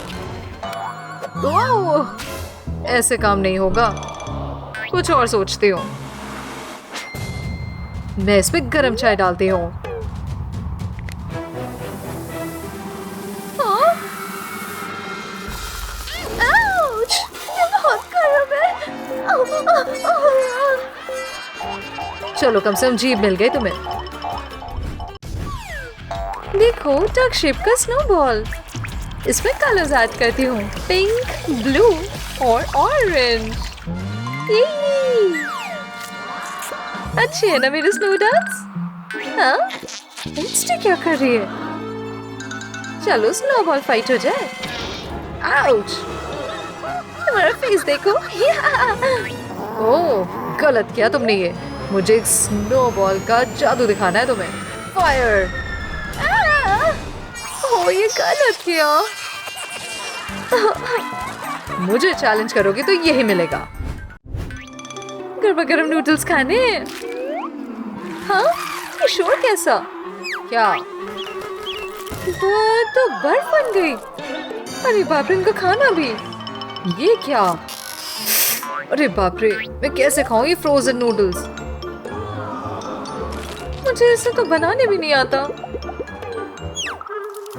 ऐसे काम नहीं होगा, कुछ और सोचती हूँ। मैं इसमें गरम चाय डालती हूँ। चलो कम से कम जीभ मिल गई तुम्हें। देखो डक शेप का स्नोबॉल, इसमें कलर्स ऐड करती हूँ, पिंक, ब्लू और ऑरेंज। अच्छी है ना मेरी स्नो डक्स? हाँ, इंस्टी क्या कर रही है? चलो स्नोबॉल फाइट हो जाए। आउच! तुम्हारा फेस देखो। ओह, गलत किया तुमने ये। मुझे एक स्नोबॉल का जादू दिखाना है तुम्हें। फायर! ओह, ये गलत किया। मुझे चैलेंज करोगे तो यही मिलेगा। गरमा गरम नूडल्स खाने। हाँ, ये शोर कैसा? क्या? वो तो बर्फ बन गई। अरे बाप रे, इनका खाना भी। ये क्या? अरे बाप रे, मैं कैसे खाऊं ये फ्रोजन नूडल्स? मुझे इसे तो बनाने भी नहीं आता।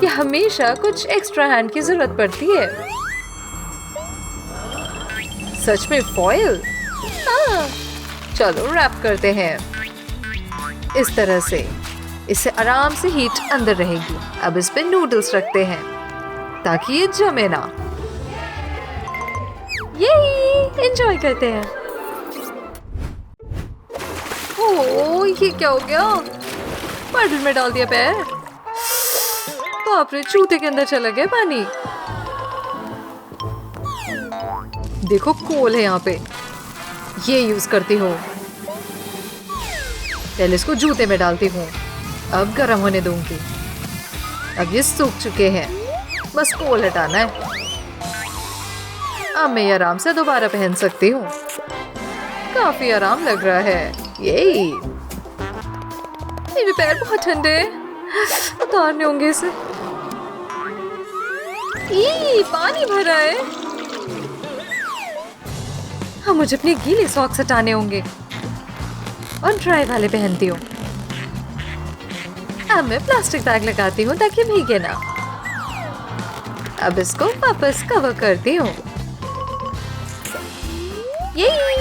ये हमेशा कुछ एक्स्ट्रा हैंड की जरूरत पड़ती है। सच में फॉयल? हाँ, चलो रैप करते हैं इस तरह से। इससे आराम से हीट अंदर रहेगी। अब इस पे नूडल्स रखते हैं ताकि ये जमे ना। यही एंजॉय करते हैं। ओह, ये क्या हो गया? पार्डल में डाल दिया पैर। बाप रे, जूते के अंदर चला गया पानी। देखो कोल है यहाँ पे, ये यूज करती हूँ। पहले इसको जूते में डालती हूँ, अब गर्म होने दूंगी। अब ये सूख चुके हैं, बस कोल हटाना है। अब मैं ये आराम से दोबारा पहन सकती हूँ। काफी आराम लग रहा है। यही, मेरे पैर बहुत ठंडे हैं, उतारने होंगे इसे। ई, पानी भरा है। हाँ, मुझे अपने गीले सॉक्स हटाने होंगे और ड्राई वाले पहनती हूँ। अब मैं प्लास्टिक बैग लगाती हूँ ताकि भीगे ना। अब इसको वापस कवर करती हूँ। यही,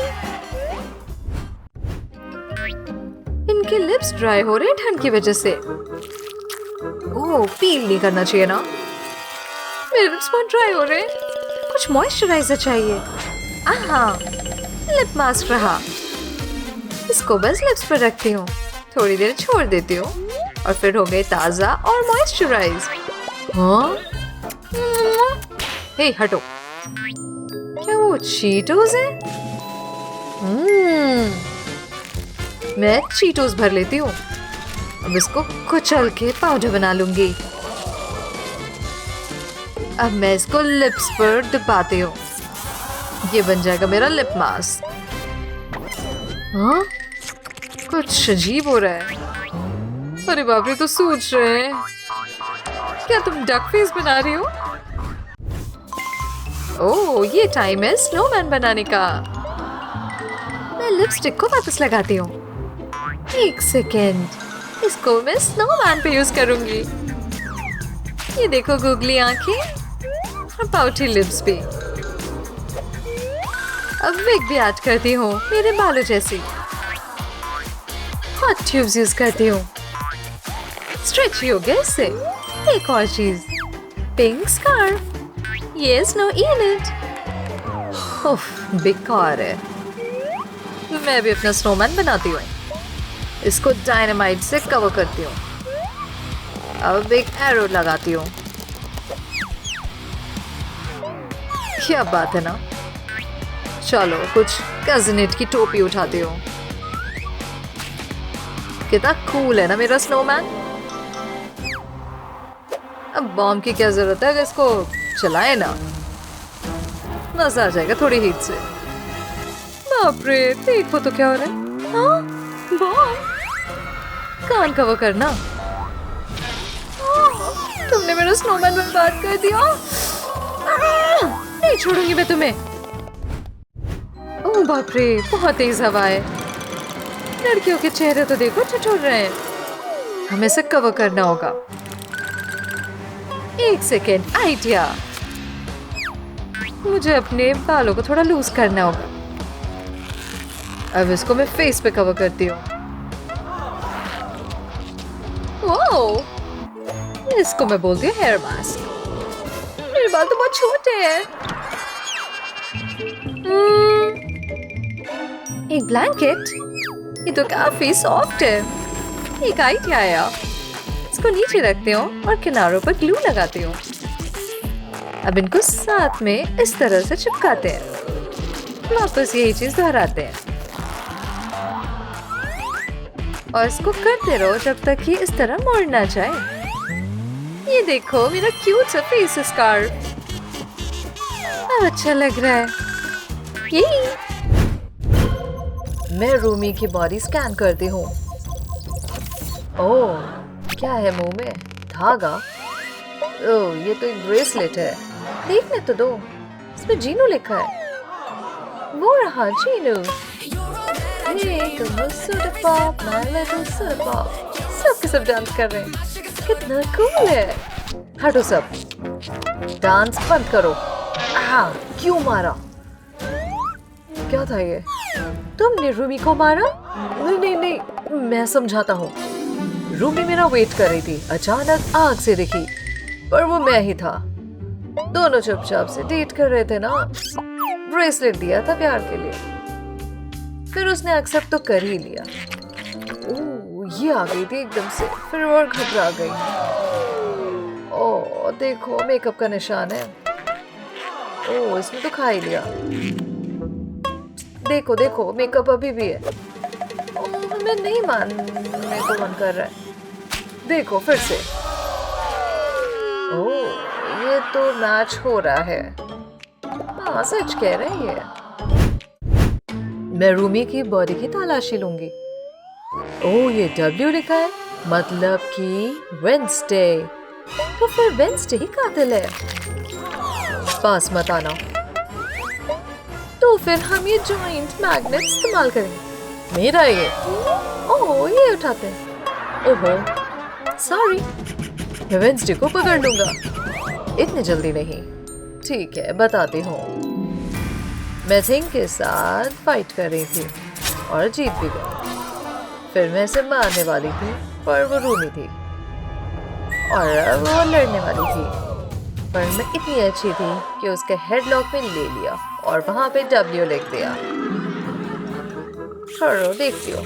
इनके लिप्स ड्राई हो रहे हैं ठंड की वजह से। ओह, पील नहीं करना चाहिए ना। मेरे लिप्स बहुत ड्राई हो रहे हैं, कुछ मॉइस्चराइजर चाहिए। हाँ, लिप मास्क रहा। इसको बस लिप्स पर रखती हूँ, थोड़ी देर छोड़ देती हूँ और फिर हो गए ताज़ा और मॉइस्चराइज। हाँ? हे हटो, क्या वो चीटोस है? मैं चीटोस भर लेती हूँ। अब इसको कुचल के पाउडर बना लूंगी। अब मैं इसको लिप्स पर दबाती हूँ। ये बन जाएगा मेरा लिप मास्क। हाँ? कुछ अजीब हो रहा है। अरे बाप रे, तो सूझ रहे हैं। क्या तुम डक फेस बना रही हो? ओह, ये टाइम है स्नोमैन बनाने का। मैं लिपस्टिक को वापस लगाती हूँ। एक सेकेंड, इसको मैं स्नोमैन पे यूज करूंगी। ये देखो, गूगली आंखें और पाउटी लिप्स भी। अब विग भी ऐड करती हूँ, मेरे बालों जैसी। हॉट ट्यूब्स यूज करती हूँ, स्ट्रेची हो गया इससे। एक और चीज, pink scarf. Yes, no, in it. उफ, बेकार है। मैं भी अपना स्नोमैन बनाती हूँ। इसको डायनामाइट से कवर करती हूँ। अब एक एरो लगाती हूँ। क्या बात है ना। चलो, कुछ कज़नेट की टोपी उठाती हूँ। कितना कूल है ना मेरा स्नोमैन। अब बॉम्ब की क्या जरूरत है, अगर इसको चलाए ना, मजा आ जाएगा थोड़ी हीट से। बाप रे, देखो तो क्या हो रहा है। हाँ, बॉम्ब। कान कवर करना। तुमने मेरा स्नोमैन बर्बाद कर दिया। नहीं छोड़ूंगी मैं तुम्हें। ओह बाप रे, बहुत तेज हवा है। लड़कियों के चेहरे तो देखो ठिठुर रहे हैं। हमें इसे कवर करना होगा। एक सेकेंड, आइडिया। मुझे अपने बालों को थोड़ा लूज करना होगा। अब इसको मैं फेस पे कवर करती हूँ। ओह, इसको मैं बोलती हूँ हेयर मास्क। मेरे बाल तो बहुत छोटे हैं। एक ब्लैंकेट, ये तो काफी सॉफ्ट है। एक आइडिया आया। इसको नीचे रखती हूँ और किनारों पर ग्लू लगाती हूँ। अब इनको साथ में इस तरह से चिपकाते हैं। वापस यही चीज दोहराते हैं और इसको करते रहो जब तक कि इस तरह मुड़ ना जाए। ये देखो, मेरा क्यूट सा फेस स्कार्फ। अब अच्छा लग रहा है। यही। मैं रूमी की बॉडी स्कैन करती हूँ। ओह, क्या है मुंह में? धागा। ओह, ये तो एक ब्रेसलेट है। देखने तो दो, इसमें जीनू लिखा है। वो रहा Jinu. Hey, little soda pop, my little soda pop. सब के सब डांस कर रहे हैं। कितना कूल है। हटो सब, डांस बंद करो। क्यों मारा? क्या था ये? तुमने रूमी को मारा? नहीं, मैं समझाता हूँ। रूमी मेरा वेट कर रही थी, अचानक आग से दिखी, पर वो मैं ही था। दोनों चुपचाप से डेट कर रहे थे ना। ब्रेसलेट दिया था प्यार के लिए, फिर उसने एक्सेप्ट तो कर ही लिया। ओह, ये आ गई थी एकदम से, फिर और घबरा गई। ओह देखो, मेकअप का निशान है। ओह, इसने तो खा ही लिया। देखो देखो, मेकअप अभी भी है। ओह, मैं नहीं मानने को मन कर रहा है। देखो फिर से। ओह, ये तो मैच हो रहा है। हाँ, सच कह रही है। मैं रूमी की बॉडी की तलाशी लूंगी। ओह, ये W लिखा है, मतलब कि वेंसडे। तो फिर वेंसडे ही कातिल है। पास मत आना। तो फिर हम ये जॉइंट मैग्नेट इस्तेमाल करेंगे। मेरा ये। ओह, ये उठाते हैं। ओहो, सॉरी। मैं वेंसडे को पकड़ लूंगा। इतनी जल्दी नहीं। ठीक है, बताती हूँ। मैं थिंग के साथ फाइट कर रही थी और जीत भी गई। फिर मैं इसे मारने वाली थी, पर वो रूमी थी और अब वो लड़ने वाली थी। पर मैं इतनी अच्छी थी कि उसके हेडलॉक में ले लिया और वहां पे W लिख दिया। छोड़ो, देखती हो,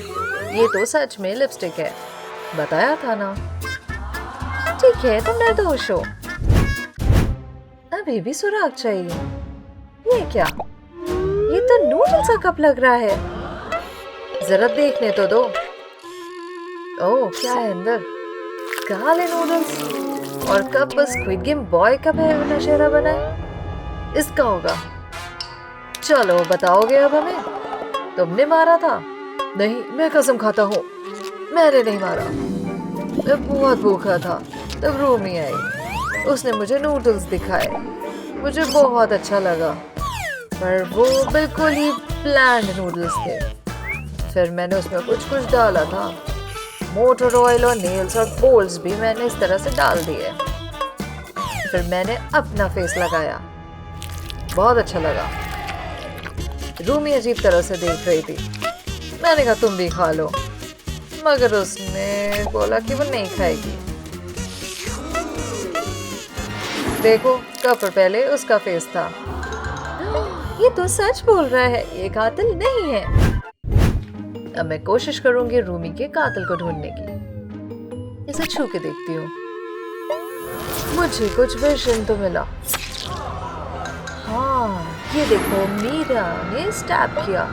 ये तो सच में लिपस्टिक है, बताया था ना। ठीक है, तुम निर्दोष हो। अभी भी सुराग चाहिए। ये क्या? ये तो नूडल्स का कप लग रहा है। जरा देखने तो दो। ओह, क्या है अंदर? काले नूडल्स और कप बस स्क्विड गेम बॉय का नशेरा बना है। इसका होगा। चलो बताओगे अब हमें? तुमने मारा था? नहीं, मैं कसम खाता हूँ, मैंने नहीं मारा। मैं बहुत भूखा था, तब रूमी आई, उसने मुझे नूडल्स दिखाए, मुझे बहुत अच्छा लगा, पर वो बिल्कुल ही ब्लैंड नूडल्स थे। फिर मैंने उसमें कुछ कुछ डाला था, मोटर ऑयल और नेल्स और बोल्स भी मैंने इस तरह से डाल दिए। फिर मैंने अपना फेस लगाया, बहुत अच्छा लगा। रूमी अजीब तरह से देख रही थी। मैंने कहा तुम भी खा लो, मगर उसने बोला कि वो नहीं खाएगी। देखो, कप पर पहले उसका फेस था। ये तो सच बोल रहा है, ये कातिल नहीं है। अब मैं कोशिश करूंगी रूमी के कातिल को ढूंढने की। इसे छू के देखती हूँ। मुझे कुछ विजन तो मिला। हाँ, ये देखो, मीरा ने स्टैब किया।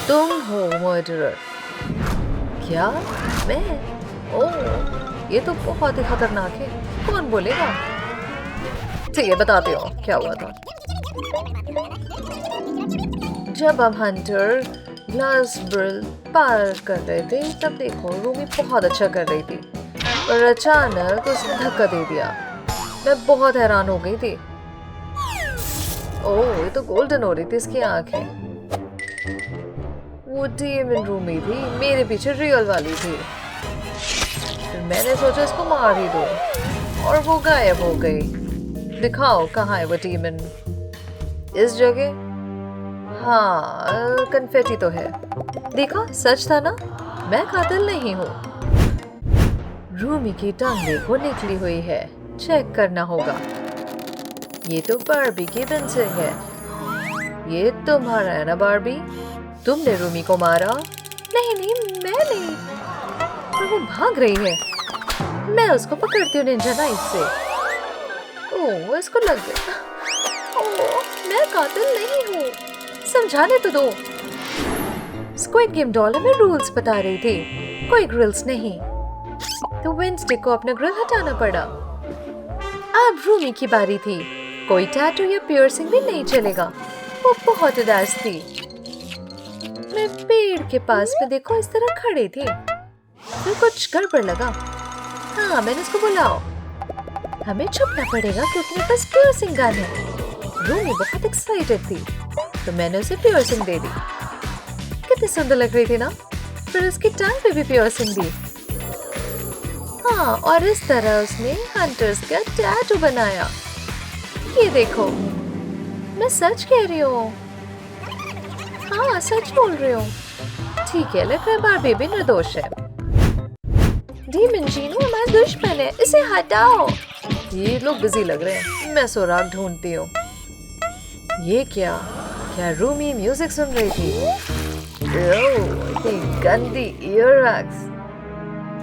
तुम हो मर्डरर। क्या? मैं? ओह, ये तो बहुत ही खतरनाक है। कौन बोलेगा? ठीक है, बताते हो क्या हुआ था। जब हम हंटर ग्लास ब्रिल पार कर रहे थे, तब देखो रूमी बहुत अच्छा कर रही थी, और अचानक उसने धक्का दे दिया। मैं बहुत हैरान हो गई थी। ओह, ये तो गोल्डन हो रही थी इसकी आंखें। वो डीमन रूमी थी, मेरे पीछे रियल वाली थी। फिर मैंने सोचा इसको मार ही दो, और वो गायब हो गई। दिखाओ कहाँ है वो डीमन। इस जगह? हाँ, कन्फेटी तो है। देखा, सच था ना, मैं कातिल नहीं हूँ। रूमी की टंग देखो निकली हुई है, चेक करना होगा। ये तो बार्बी की पेंसिल है। ये तुम्हारा है ना बार्बी? तुमने रूमी को मारा? नहीं नहीं, मैं नहीं। पर वो भाग रही है। मैं उसको पकड़ती हूँ निंजा नाइफ से। ओह, इसको लग गया। ओह, मैं कातिल नहीं हूँ, समझाने तो दो। स्क्विड गेम डॉलर में रूल्स बता रही थी, कोई ग्रिल्स नहीं, तो वेंसडे को अपना ग्रिल हटाना पड़ा। अब रूमी की बारी थी। कोई टैटू या पियर्सिंग भी नहीं चलेगा। वो बहुत उदास थी। मैं पेड़ के पास में देखो इस तरह खड़ी थी, फिर कुछ गड़बड़ लगा। हाँ, मैंने उसको बुलाओ। हमें छुपना पड़ेगा क्योंकि मेरे पास पियर्सिंग गन है। रूमी बहुत एक्साइटेड थी, तो मैंने उसे पियर्सिंग दे दी। कितनी सुंदर लग रही थी ना। फिर उसकी टांग पे भी पियर्सिंग दी। हाँ, और इस तरह उसने हंटर्स का टैटू बनाया। ये देखो, मैं सच कह रही हूँ। हाँ, सच बोल रही हूँ। ठीक है, लग रहा है बार्बी भी निर्दोष है। डीमन जीनू हमारा दुश्मन है, इसे हटाओ। ये लोग बिजी लग रहे हैं, मैं सुराग ढूंढती हूँ। ये क्या रूमी म्यूजिक सुन रही थी? इतनी गंदी ईयरबड्स।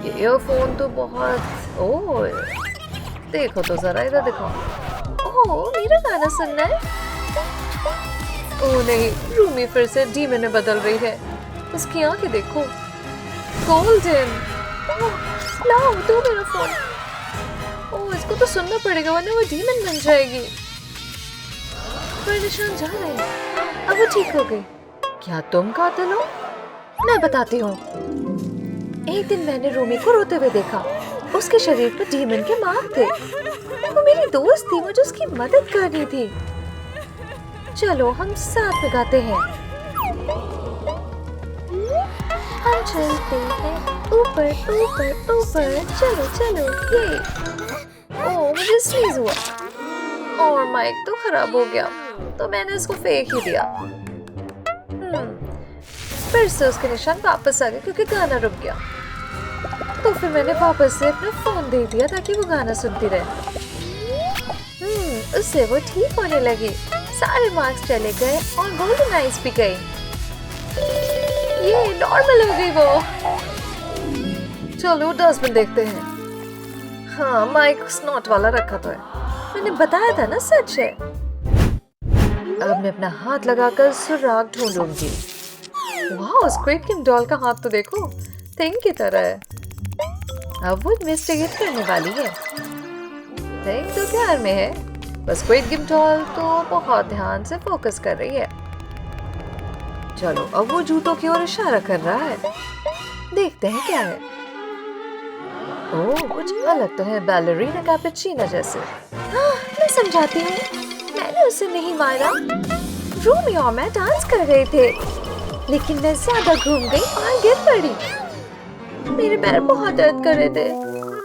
ये ईयरफोन तो बहुत। ओह, देखो तो जरा, इधर देखो। ओह, मेरा गाना सुनना है? ओह नहीं, रूमी फिर से डीमन में बदल रही है। उसकी आंखें देखो, गोल्डन। लाओ, दो मेरा फोन। ओह, इसको तो सुनना पड़ेगा वरना वो डीमन बन जाएगी। पर निशान जा रहे हैं। अब वो ठीक हो गई। क्या तुम कातिल हो? मैं बताती हूँ। एक दिन मैंने रूमी को रोते हुए देखा। उसके शरीर पर डीमन के मार्क थे। वो मेरी दोस्त थी, मुझे उसकी मदद करनी थी। चलो हम साथ में गाते हैं। हम चलते हैं ऊपर ऊपर ऊपर, चलो चलो। ये ओह, मुझे स्नीज हुआ और माइक तो खराब हो गया, तो मैंने इसको फेंक ही दिया। फिर से उसके निशान वापस आ गए क्योंकि गाना रुक गया। तो फिर मैंने वापस से अपना फोन दे दिया ताकि वो गाना सुनती रहे। उससे वो ठीक होने लगी। सारे मार्क्स चले गए और गोल्डन आइज भी गई। ये नॉर्मल हो गई वो। चलो डस्टबिन देखते हैं। हाँ, माइक स्नॉट वाला रखा तो है। मैंने बताया था ना, सच है। अब मैं अपना हाथ लगाकर सुराग ढूंढूंगी। वाह, स्क्विड गेम डॉल का हाथ तो देखो, थिंग की तरह है। अब वो इन्वेस्टिगेट करने वाली है। थिंग तो प्यार में है, बस स्क्विड गेम डॉल तो बहुत ध्यान से फोकस कर रही है। चलो, अब वो जूतों की ओर इशारा कर रहा है। देखते हैं क्या है। ओह, कुछ अलग तो है बैलरीना कैपेचिनो जैसे। हाँ, मैं समझाती हूँ। मैंने उसे नहीं मारा। रूमी और मैं डांस कर रहे थे, लेकिन मैं ज्यादा घूम गई और गिर पड़ी। मेरे पैर बहुत दर्द कर रहे थे।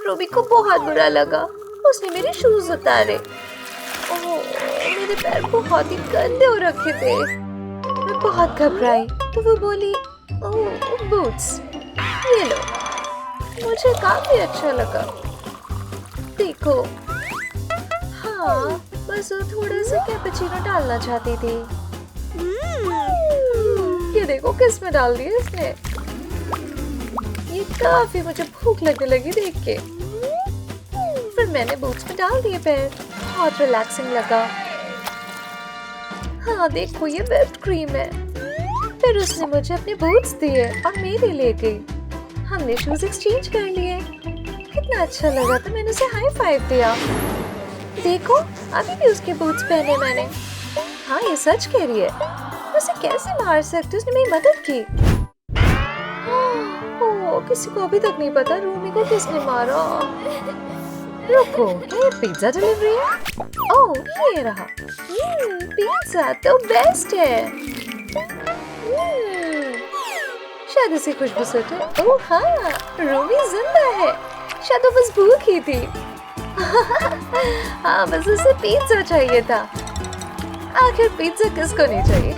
रूबी को बहुत बुरा लगा। उसने मेरे शूज उतारे। ओह, मेरे पैर बहुत ही गंदे हो रखे थे। मैं बहुत घबराई तो वो बोली, ओह बूट्स, ये लो। मुझे काफी अच्छा लगा। देखो, हाँ, बस वो थोड़ा सा कैपेचिनो डालना चाहती थी। ये देखो किस में डाल दिया इसने। ये काफी मुझे भूख लगने लगी देख के। फिर मैंने बूट्स में डाल दिए पैर। बहुत रिलैक्सिंग लगा। हाँ देखो, ये व्हिप्ड क्रीम है। फिर उसने मुझे अपने बूट्स दिए और मेरे ले गई। हमने शूज एक्सचेंज कर लिए। कितना अच्छा लगा था। मैंने उसे हाई फाइव दिया। देखो, अभी भी उसके बूट्स पहने मैंने। हाँ, ये सच कह रही है। उसे कैसे मार सकते? उसने मेरी मदद की। ओह, किसी को अभी तक नहीं पता रूमी को किसने मारा। रुको, क्या ये पिज्जा डिलीवरी है? ओह, ये रहा। पिज्जा तो बेस्ट है। शायद इसी खुशबू से है। ओह हाँ, रूमी जिंदा है। शायद वो बस भूखी थी। हाँ, बस उसे पिज्जा चाहिए था। आखिर पिज्जा किसको नहीं चाहिए।